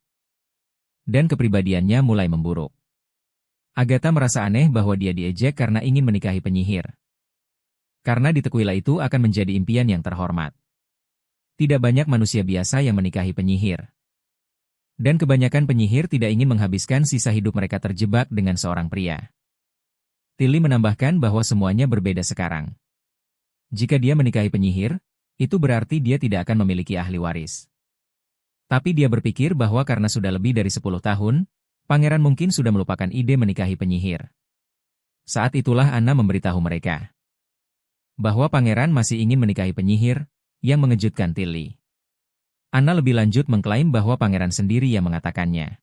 Dan kepribadiannya mulai memburuk. Agatha merasa aneh bahwa dia diejek karena ingin menikahi penyihir. Karena di Tequila itu akan menjadi impian yang terhormat. Tidak banyak manusia biasa yang menikahi penyihir. Dan kebanyakan penyihir tidak ingin menghabiskan sisa hidup mereka terjebak dengan seorang pria. Tilly menambahkan bahwa semuanya berbeda sekarang. Jika dia menikahi penyihir, itu berarti dia tidak akan memiliki ahli waris. Tapi dia berpikir bahwa karena sudah lebih dari 10 tahun, pangeran mungkin sudah melupakan ide menikahi penyihir. Saat itulah Anna memberitahu mereka bahwa pangeran masih ingin menikahi penyihir, yang mengejutkan Tilly. Anna lebih lanjut mengklaim bahwa pangeran sendiri yang mengatakannya.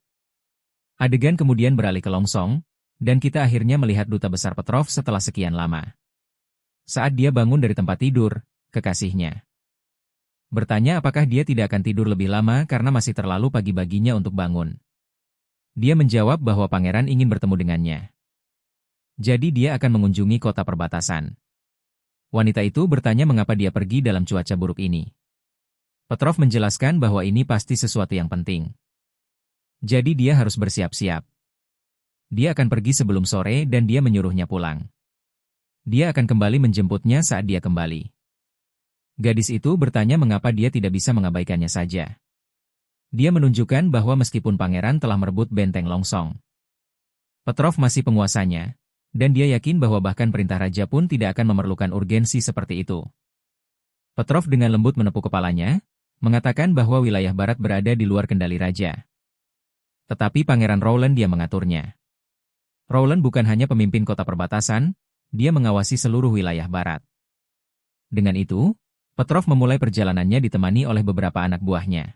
Adegan kemudian beralih ke Longsong, dan kita akhirnya melihat Duta Besar Petrov setelah sekian lama. Saat dia bangun dari tempat tidur, kekasihnya bertanya apakah dia tidak akan tidur lebih lama karena masih terlalu pagi baginya untuk bangun. Dia menjawab bahwa pangeran ingin bertemu dengannya. Jadi dia akan mengunjungi kota perbatasan. Wanita itu bertanya mengapa dia pergi dalam cuaca buruk ini. Petrov menjelaskan bahwa ini pasti sesuatu yang penting. Jadi dia harus bersiap-siap. Dia akan pergi sebelum sore dan dia menyuruhnya pulang. Dia akan kembali menjemputnya saat dia kembali. Gadis itu bertanya mengapa dia tidak bisa mengabaikannya saja. Dia menunjukkan bahwa meskipun pangeran telah merebut benteng Longsong, Petrov masih penguasanya, dan dia yakin bahwa bahkan perintah raja pun tidak akan memerlukan urgensi seperti itu. Petrov dengan lembut menepuk kepalanya, mengatakan bahwa wilayah barat berada di luar kendali raja. Tetapi Pangeran Rowland dia mengaturnya. Rowland bukan hanya pemimpin kota perbatasan, dia mengawasi seluruh wilayah barat. Dengan itu, Petrov memulai perjalanannya ditemani oleh beberapa anak buahnya.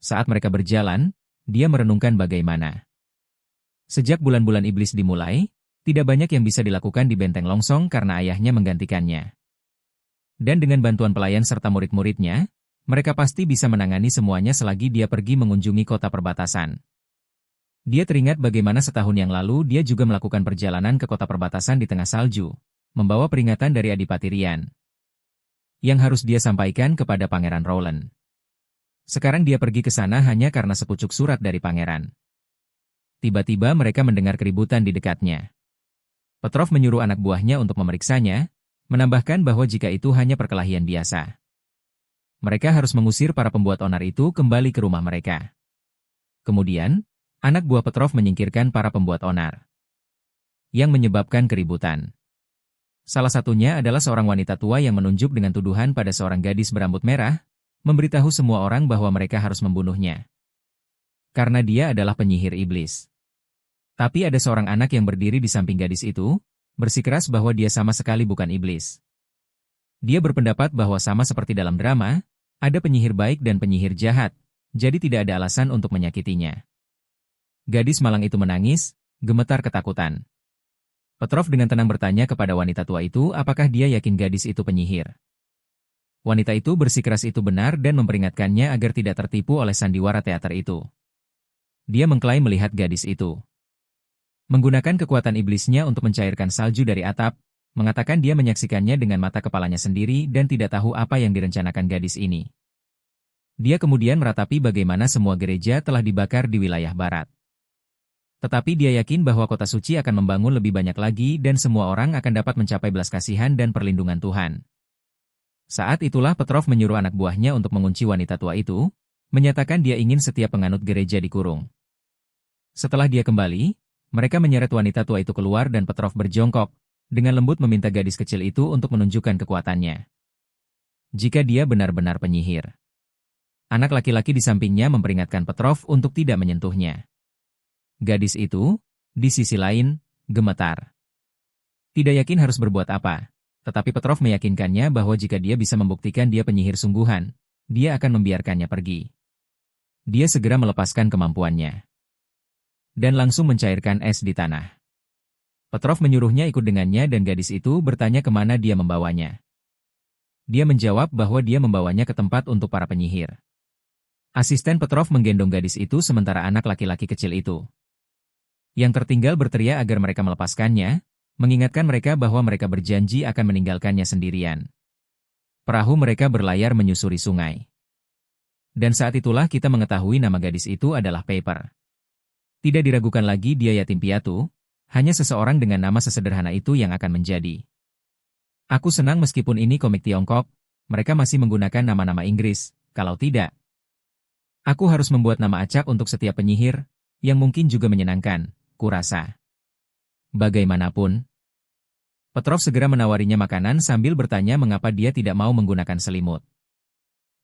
Saat mereka berjalan, dia merenungkan bagaimana sejak bulan-bulan iblis dimulai, tidak banyak yang bisa dilakukan di benteng Longsong karena ayahnya menggantikannya. Dan dengan bantuan pelayan serta murid-muridnya, mereka pasti bisa menangani semuanya selagi dia pergi mengunjungi kota perbatasan. Dia teringat bagaimana setahun yang lalu dia juga melakukan perjalanan ke kota perbatasan di tengah salju, membawa peringatan dari Adipati Rian, yang harus dia sampaikan kepada Pangeran Rowland. Sekarang dia pergi ke sana hanya karena sepucuk surat dari pangeran. Tiba-tiba mereka mendengar keributan di dekatnya. Petrov menyuruh anak buahnya untuk memeriksanya, menambahkan bahwa jika itu hanya perkelahian biasa, mereka harus mengusir para pembuat onar itu kembali ke rumah mereka. Kemudian, anak buah Petrov menyingkirkan para pembuat onar yang menyebabkan keributan. Salah satunya adalah seorang wanita tua yang menunjuk dengan tuduhan pada seorang gadis berambut merah, memberitahu semua orang bahwa mereka harus membunuhnya. Karena dia adalah penyihir iblis. Tapi ada seorang anak yang berdiri di samping gadis itu, bersikeras bahwa dia sama sekali bukan iblis. Dia berpendapat bahwa sama seperti dalam drama, ada penyihir baik dan penyihir jahat, jadi tidak ada alasan untuk menyakitinya. Gadis malang itu menangis, gemetar ketakutan. Petrov dengan tenang bertanya kepada wanita tua itu apakah dia yakin gadis itu penyihir. Wanita itu bersikeras itu benar dan memperingatkannya agar tidak tertipu oleh sandiwara teater itu. Dia mengklaim melihat gadis itu menggunakan kekuatan iblisnya untuk mencairkan salju dari atap, mengatakan dia menyaksikannya dengan mata kepalanya sendiri dan tidak tahu apa yang direncanakan gadis ini. Dia kemudian meratapi bagaimana semua gereja telah dibakar di wilayah barat. Tetapi dia yakin bahwa kota suci akan membangun lebih banyak lagi dan semua orang akan dapat mencapai belas kasihan dan perlindungan Tuhan. Saat itulah Petrov menyuruh anak buahnya untuk mengunci wanita tua itu, menyatakan dia ingin setiap penganut gereja dikurung. Setelah dia kembali, mereka menyeret wanita tua itu keluar dan Petrov berjongkok, dengan lembut meminta gadis kecil itu untuk menunjukkan kekuatannya. Jika dia benar-benar penyihir. Anak laki-laki di sampingnya memperingatkan Petrov untuk tidak menyentuhnya. Gadis itu, di sisi lain, gemetar. Tidak yakin harus berbuat apa, tetapi Petrov meyakinkannya bahwa jika dia bisa membuktikan dia penyihir sungguhan, dia akan membiarkannya pergi. Dia segera melepaskan kemampuannya dan langsung mencairkan es di tanah. Petrov menyuruhnya ikut dengannya dan gadis itu bertanya kemana dia membawanya. Dia menjawab bahwa dia membawanya ke tempat untuk para penyihir. Asisten Petrov menggendong gadis itu sementara anak laki-laki kecil itu yang tertinggal berteriak agar mereka melepaskannya, mengingatkan mereka bahwa mereka berjanji akan meninggalkannya sendirian. Perahu mereka berlayar menyusuri sungai. Dan saat itulah kita mengetahui nama gadis itu adalah Paper. Tidak diragukan lagi dia yatim piatu, hanya seseorang dengan nama sesederhana itu yang akan menjadi. Aku senang meskipun ini komik Tiongkok, mereka masih menggunakan nama-nama Inggris, kalau tidak. Aku harus membuat nama acak untuk setiap penyihir, yang mungkin juga menyenangkan, kurasa. Bagaimanapun, Petrov segera menawarinya makanan sambil bertanya mengapa dia tidak mau menggunakan selimut.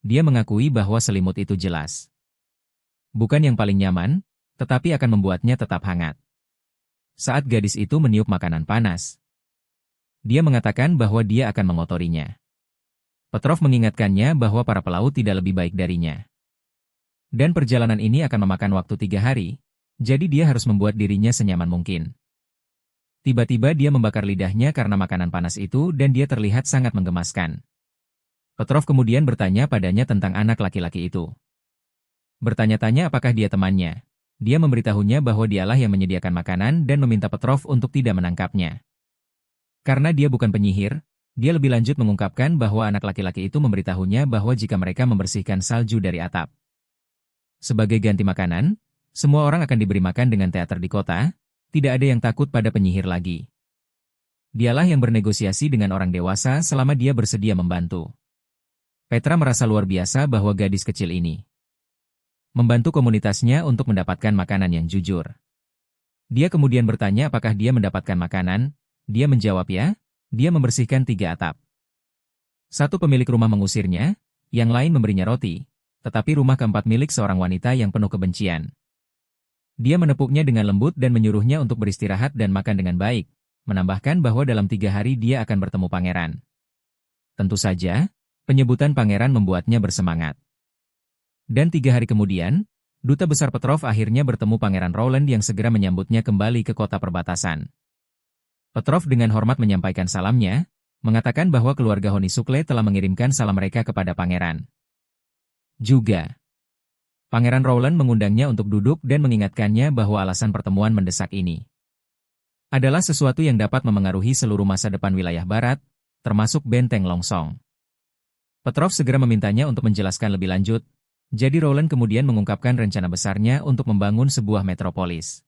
Dia mengakui bahwa selimut itu jelas bukan yang paling nyaman, tetapi akan membuatnya tetap hangat. Saat gadis itu meniup makanan panas, dia mengatakan bahwa dia akan mengotorinya. Petrov mengingatkannya bahwa para pelaut tidak lebih baik darinya. Dan perjalanan ini akan memakan waktu 3 hari, jadi dia harus membuat dirinya senyaman mungkin. Tiba-tiba dia membakar lidahnya karena makanan panas itu dan dia terlihat sangat menggemaskan. Petrov kemudian bertanya padanya tentang anak laki-laki itu. Bertanya-tanya apakah dia temannya. Dia memberitahunya bahwa dialah yang menyediakan makanan dan meminta Petrov untuk tidak menangkapnya. Karena dia bukan penyihir, dia lebih lanjut mengungkapkan bahwa anak laki-laki itu memberitahunya bahwa jika mereka membersihkan salju dari atap. Sebagai ganti makanan, semua orang akan diberi makan dengan teater di kota, tidak ada yang takut pada penyihir lagi. Dialah yang bernegosiasi dengan orang dewasa selama dia bersedia membantu. Petra merasa luar biasa bahwa gadis kecil ini membantu komunitasnya untuk mendapatkan makanan yang jujur. Dia kemudian bertanya apakah dia mendapatkan makanan, dia menjawab ya, dia membersihkan 3 atap. Satu pemilik rumah mengusirnya, yang lain memberinya roti, tetapi rumah keempat milik seorang wanita yang penuh kebencian. Dia menepuknya dengan lembut dan menyuruhnya untuk beristirahat dan makan dengan baik, menambahkan bahwa dalam 3 hari dia akan bertemu pangeran. Tentu saja, penyebutan pangeran membuatnya bersemangat. Dan 3 hari kemudian, Duta Besar Petrov akhirnya bertemu Pangeran Rowland yang segera menyambutnya kembali ke kota perbatasan. Petrov dengan hormat menyampaikan salamnya, mengatakan bahwa keluarga Honisukle telah mengirimkan salam mereka kepada pangeran. Juga, Pangeran Rowland mengundangnya untuk duduk dan mengingatkannya bahwa alasan pertemuan mendesak ini adalah sesuatu yang dapat memengaruhi seluruh masa depan wilayah barat, termasuk benteng Longsong. Petrov segera memintanya untuk menjelaskan lebih lanjut, jadi Rowland kemudian mengungkapkan rencana besarnya untuk membangun sebuah metropolis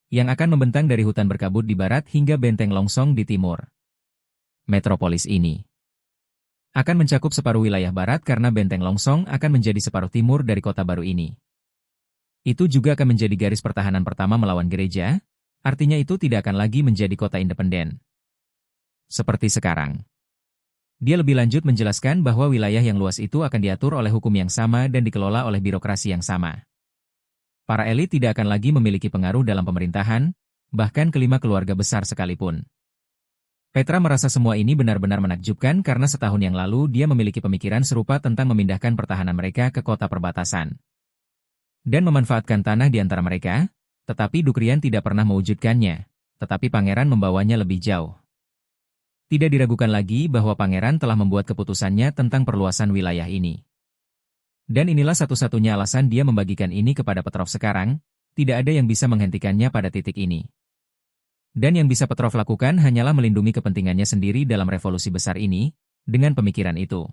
yang akan membentang dari hutan berkabut di barat hingga benteng Longsong di timur. Metropolis ini akan mencakup separuh wilayah barat karena benteng Longsong akan menjadi separuh timur dari kota baru ini. Itu juga akan menjadi garis pertahanan pertama melawan gereja, artinya itu tidak akan lagi menjadi kota independen seperti sekarang. Dia lebih lanjut menjelaskan bahwa wilayah yang luas itu akan diatur oleh hukum yang sama dan dikelola oleh birokrasi yang sama. Para elit tidak akan lagi memiliki pengaruh dalam pemerintahan, bahkan kelima keluarga besar sekalipun. Petra merasa semua ini benar-benar menakjubkan karena setahun yang lalu dia memiliki pemikiran serupa tentang memindahkan pertahanan mereka ke kota perbatasan dan memanfaatkan tanah di antara mereka, tetapi Dukrian tidak pernah mewujudkannya, tetapi pangeran membawanya lebih jauh. Tidak diragukan lagi bahwa pangeran telah membuat keputusannya tentang perluasan wilayah ini. Dan inilah satu-satunya alasan dia membagikan ini kepada Petrov sekarang, tidak ada yang bisa menghentikannya pada titik ini. Dan yang bisa Petrov lakukan hanyalah melindungi kepentingannya sendiri dalam revolusi besar ini, dengan pemikiran itu.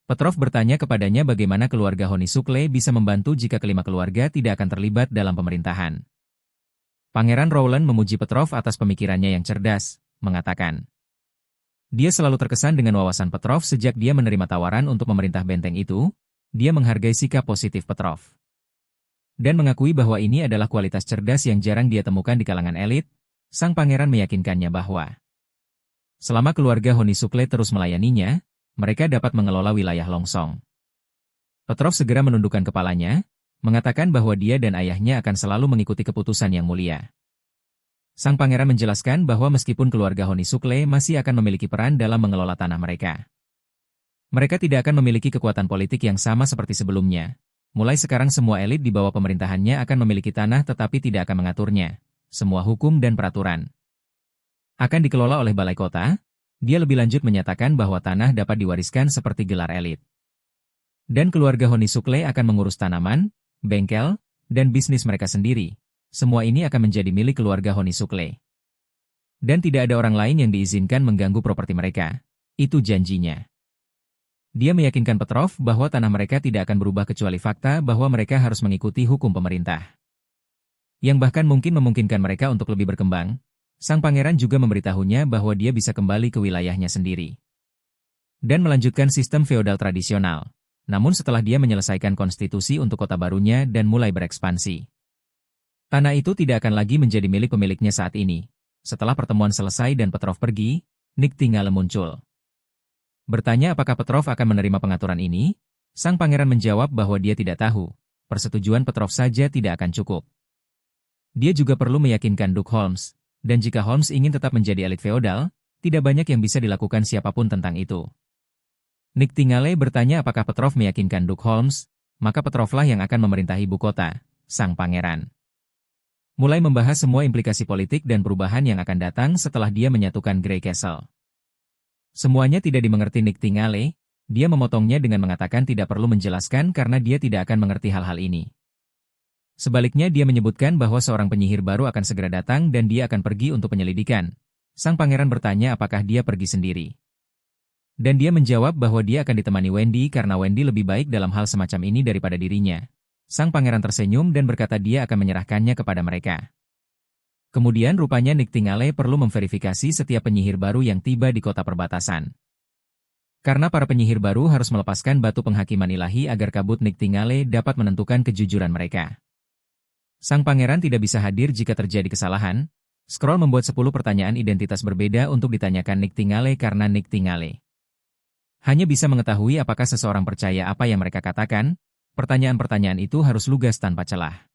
Petrov bertanya kepadanya bagaimana keluarga Honisukle bisa membantu jika kelima keluarga tidak akan terlibat dalam pemerintahan. Pangeran Rowland memuji Petrov atas pemikirannya yang cerdas, mengatakan, dia selalu terkesan dengan wawasan Petrov sejak dia menerima tawaran untuk memerintah benteng itu, dia menghargai sikap positif Petrov. Dan mengakui bahwa ini adalah kualitas cerdas yang jarang dia temukan di kalangan elit, sang pangeran meyakinkannya bahwa selama keluarga Honisukle terus melayaninya, mereka dapat mengelola wilayah Longsong. Petrov segera menundukkan kepalanya, mengatakan bahwa dia dan ayahnya akan selalu mengikuti keputusan yang mulia. Sang pangeran menjelaskan bahwa meskipun keluarga Honisukle masih akan memiliki peran dalam mengelola tanah mereka, mereka tidak akan memiliki kekuatan politik yang sama seperti sebelumnya. Mulai sekarang semua elit di bawah pemerintahannya akan memiliki tanah tetapi tidak akan mengaturnya. Semua hukum dan peraturan akan dikelola oleh balai kota. Dia lebih lanjut menyatakan bahwa tanah dapat diwariskan seperti gelar elit. Dan keluarga Honisukle akan mengurus tanaman, bengkel, dan bisnis mereka sendiri. Semua ini akan menjadi milik keluarga Honisukle. Dan tidak ada orang lain yang diizinkan mengganggu properti mereka. Itu janjinya. Dia meyakinkan Petrov bahwa tanah mereka tidak akan berubah kecuali fakta bahwa mereka harus mengikuti hukum pemerintah. Yang bahkan mungkin memungkinkan mereka untuk lebih berkembang. Sang pangeran juga memberitahunya bahwa dia bisa kembali ke wilayahnya sendiri. Dan melanjutkan sistem feodal tradisional. Namun setelah dia menyelesaikan konstitusi untuk kota barunya dan mulai berekspansi. Tanah itu tidak akan lagi menjadi milik pemiliknya saat ini. Setelah pertemuan selesai dan Petrov pergi, Niktingale muncul. Bertanya apakah Petrov akan menerima pengaturan ini, sang pangeran menjawab bahwa dia tidak tahu. Persetujuan Petrov saja tidak akan cukup. Dia juga perlu meyakinkan Duke Holmes, dan jika Holmes ingin tetap menjadi elit feodal, tidak banyak yang bisa dilakukan siapapun tentang itu. Niktingale bertanya apakah Petrov meyakinkan Duke Holmes, maka Petrovlah yang akan memerintah ibu kota, sang pangeran. Mulai membahas semua implikasi politik dan perubahan yang akan datang setelah dia menyatukan Grey Castle. Semuanya tidak dimengerti Niktingale, dia memotongnya dengan mengatakan tidak perlu menjelaskan karena dia tidak akan mengerti hal-hal ini. Sebaliknya dia menyebutkan bahwa seorang penyihir baru akan segera datang dan dia akan pergi untuk penyelidikan. Sang pangeran bertanya apakah dia pergi sendiri. Dan dia menjawab bahwa dia akan ditemani Wendy karena Wendy lebih baik dalam hal semacam ini daripada dirinya. Sang pangeran tersenyum dan berkata dia akan menyerahkannya kepada mereka. Kemudian rupanya Niktingale perlu memverifikasi setiap penyihir baru yang tiba di kota perbatasan. Karena para penyihir baru harus melepaskan batu penghakiman ilahi agar kabut Niktingale dapat menentukan kejujuran mereka. Sang pangeran tidak bisa hadir jika terjadi kesalahan. Scroll membuat 10 pertanyaan identitas berbeda untuk ditanyakan Niktingale karena Niktingale hanya bisa mengetahui apakah seseorang percaya apa yang mereka katakan. Pertanyaan-pertanyaan itu harus lugas tanpa celah.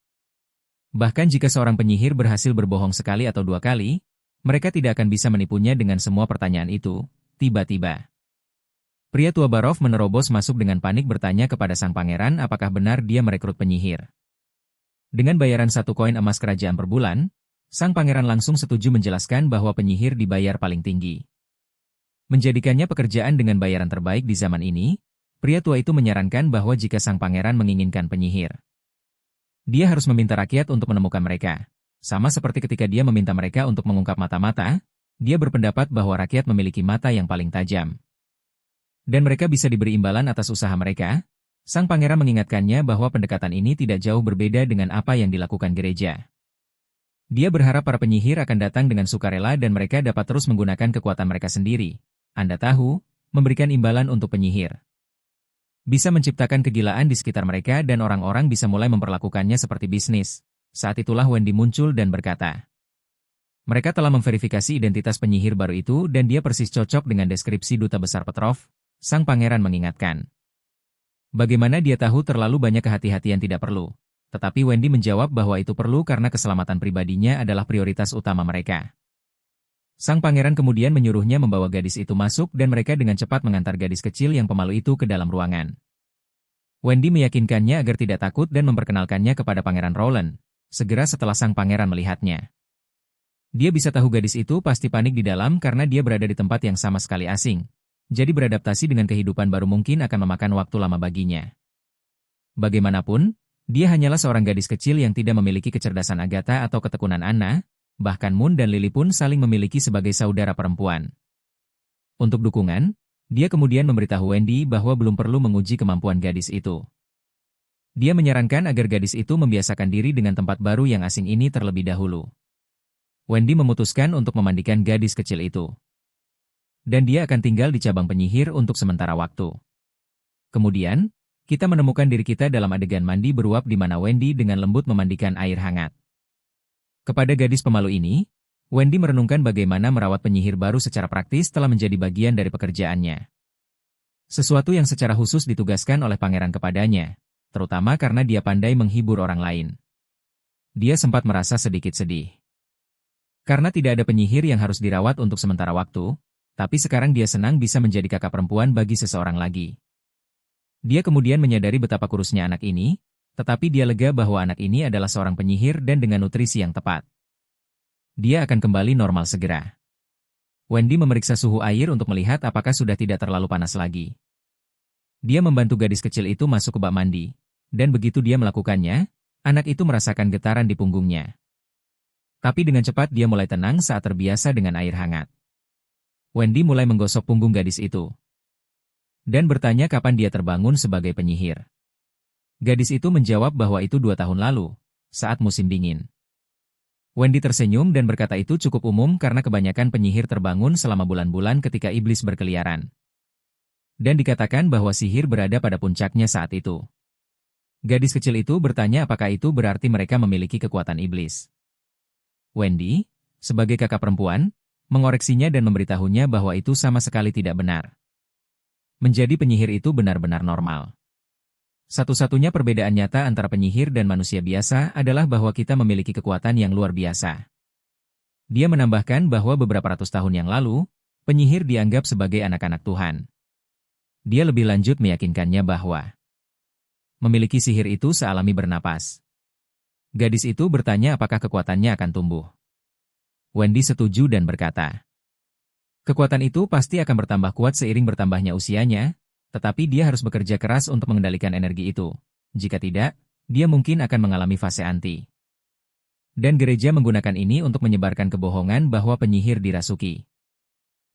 Bahkan jika seorang penyihir berhasil berbohong sekali atau 2 kali, mereka tidak akan bisa menipunya dengan semua pertanyaan itu. Tiba-tiba, pria tua Barov menerobos masuk dengan panik bertanya kepada sang pangeran apakah benar dia merekrut penyihir. Dengan bayaran 1 koin emas kerajaan per bulan, sang pangeran langsung setuju menjelaskan bahwa penyihir dibayar paling tinggi. Menjadikannya pekerjaan dengan bayaran terbaik di zaman ini, pria tua itu menyarankan bahwa jika sang pangeran menginginkan penyihir, dia harus meminta rakyat untuk menemukan mereka. Sama seperti ketika dia meminta mereka untuk mengungkap mata-mata, dia berpendapat bahwa rakyat memiliki mata yang paling tajam. Dan mereka bisa diberi imbalan atas usaha mereka. Sang pangeran mengingatkannya bahwa pendekatan ini tidak jauh berbeda dengan apa yang dilakukan gereja. Dia berharap para penyihir akan datang dengan sukarela dan mereka dapat terus menggunakan kekuatan mereka sendiri. Anda tahu, memberikan imbalan untuk penyihir bisa menciptakan kegilaan di sekitar mereka dan orang-orang bisa mulai memperlakukannya seperti bisnis. Saat itulah Wendy muncul dan berkata, mereka telah memverifikasi identitas penyihir baru itu dan dia persis cocok dengan deskripsi Duta Besar Petrov. Sang pangeran mengingatkan. Bagaimana dia tahu terlalu banyak kehati-hatian tidak perlu. Tetapi Wendy menjawab bahwa itu perlu karena keselamatan pribadinya adalah prioritas utama mereka. Sang pangeran kemudian menyuruhnya membawa gadis itu masuk dan mereka dengan cepat mengantar gadis kecil yang pemalu itu ke dalam ruangan. Wendy meyakinkannya agar tidak takut dan memperkenalkannya kepada Pangeran Rowland, segera setelah sang pangeran melihatnya. Dia bisa tahu gadis itu pasti panik di dalam karena dia berada di tempat yang sama sekali asing. Jadi beradaptasi dengan kehidupan baru mungkin akan memakan waktu lama baginya. Bagaimanapun, dia hanyalah seorang gadis kecil yang tidak memiliki kecerdasan Agatha atau ketekunan Anna. Bahkan Moon dan Lily pun saling memiliki sebagai saudara perempuan. Untuk dukungan, dia kemudian memberitahu Wendy bahwa belum perlu menguji kemampuan gadis itu. Dia menyarankan agar gadis itu membiasakan diri dengan tempat baru yang asing ini terlebih dahulu. Wendy memutuskan untuk memandikan gadis kecil itu. Dan dia akan tinggal di cabang penyihir untuk sementara waktu. Kemudian, kita menemukan diri kita dalam adegan mandi beruap di mana Wendy dengan lembut memandikan air hangat. Kepada gadis pemalu ini, Wendy merenungkan bagaimana merawat penyihir baru secara praktis telah menjadi bagian dari pekerjaannya. Sesuatu yang secara khusus ditugaskan oleh pangeran kepadanya, terutama karena dia pandai menghibur orang lain. Dia sempat merasa sedikit sedih. Karena tidak ada penyihir yang harus dirawat untuk sementara waktu, tapi sekarang dia senang bisa menjadi kakak perempuan bagi seseorang lagi. Dia kemudian menyadari betapa kurusnya anak ini, tetapi dia lega bahwa anak ini adalah seorang penyihir dan dengan nutrisi yang tepat. Dia akan kembali normal segera. Wendy memeriksa suhu air untuk melihat apakah sudah tidak terlalu panas lagi. Dia membantu gadis kecil itu masuk ke bak mandi, dan begitu dia melakukannya, anak itu merasakan getaran di punggungnya. Tapi dengan cepat dia mulai tenang saat terbiasa dengan air hangat. Wendy mulai menggosok punggung gadis itu, dan bertanya kapan dia terbangun sebagai penyihir. Gadis itu menjawab bahwa itu 2 tahun lalu, saat musim dingin. Wendy tersenyum dan berkata itu cukup umum karena kebanyakan penyihir terbangun selama bulan-bulan ketika iblis berkeliaran. Dan dikatakan bahwa sihir berada pada puncaknya saat itu. Gadis kecil itu bertanya apakah itu berarti mereka memiliki kekuatan iblis. Wendy, sebagai kakak perempuan, mengoreksinya dan memberitahunya bahwa itu sama sekali tidak benar. Menjadi penyihir itu benar-benar normal. Satu-satunya perbedaan nyata antara penyihir dan manusia biasa adalah bahwa kita memiliki kekuatan yang luar biasa. Dia menambahkan bahwa beberapa ratus tahun yang lalu, penyihir dianggap sebagai anak-anak Tuhan. Dia lebih lanjut meyakinkannya bahwa memiliki sihir itu sealami bernapas. Gadis itu bertanya apakah kekuatannya akan tumbuh. Wendy setuju dan berkata, kekuatan itu pasti akan bertambah kuat seiring bertambahnya usianya, tetapi dia harus bekerja keras untuk mengendalikan energi itu. Jika tidak, dia mungkin akan mengalami fase anti. Dan gereja menggunakan ini untuk menyebarkan kebohongan bahwa penyihir dirasuki.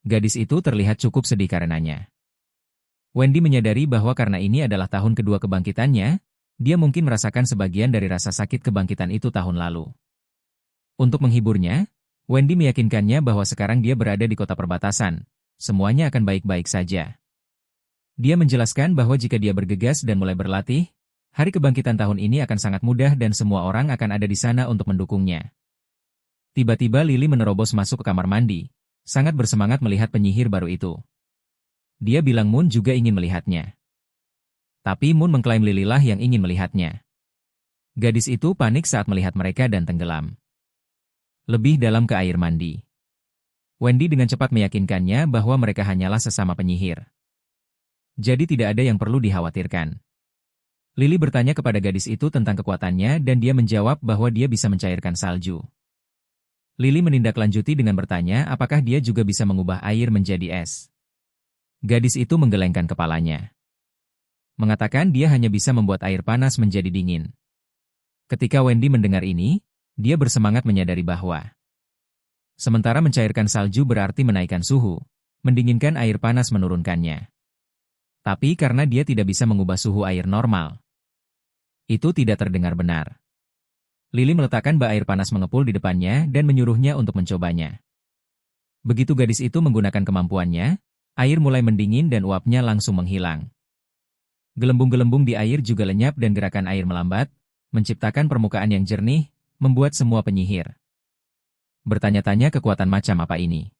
Gadis itu terlihat cukup sedih karenanya. Wendy menyadari bahwa karena ini adalah tahun kedua kebangkitannya, dia mungkin merasakan sebagian dari rasa sakit kebangkitan itu tahun lalu. Untuk menghiburnya, Wendy meyakinkannya bahwa sekarang dia berada di kota perbatasan, semuanya akan baik-baik saja. Dia menjelaskan bahwa jika dia bergegas dan mulai berlatih, hari kebangkitan tahun ini akan sangat mudah dan semua orang akan ada di sana untuk mendukungnya. Tiba-tiba Lily menerobos masuk ke kamar mandi, sangat bersemangat melihat penyihir baru itu. Dia bilang Moon juga ingin melihatnya. Tapi Moon mengklaim Lily lah yang ingin melihatnya. Gadis itu panik saat melihat mereka dan tenggelam lebih dalam ke air mandi. Wendy dengan cepat meyakinkannya bahwa mereka hanyalah sesama penyihir. Jadi tidak ada yang perlu dikhawatirkan. Lily bertanya kepada gadis itu tentang kekuatannya dan dia menjawab bahwa dia bisa mencairkan salju. Lily menindaklanjuti dengan bertanya apakah dia juga bisa mengubah air menjadi es. Gadis itu menggelengkan kepalanya. Mengatakan dia hanya bisa membuat air panas menjadi dingin. Ketika Wendy mendengar ini, dia bersemangat menyadari bahwa sementara mencairkan salju berarti menaikkan suhu, mendinginkan air panas menurunkannya. Tapi karena dia tidak bisa mengubah suhu air normal, itu tidak terdengar benar. Lily meletakkan bak air panas mengepul di depannya dan menyuruhnya untuk mencobanya. Begitu gadis itu menggunakan kemampuannya, air mulai mendingin dan uapnya langsung menghilang. Gelembung-gelembung di air juga lenyap dan gerakan air melambat, menciptakan permukaan yang jernih, membuat semua penyihir bertanya-tanya kekuatan macam apa ini.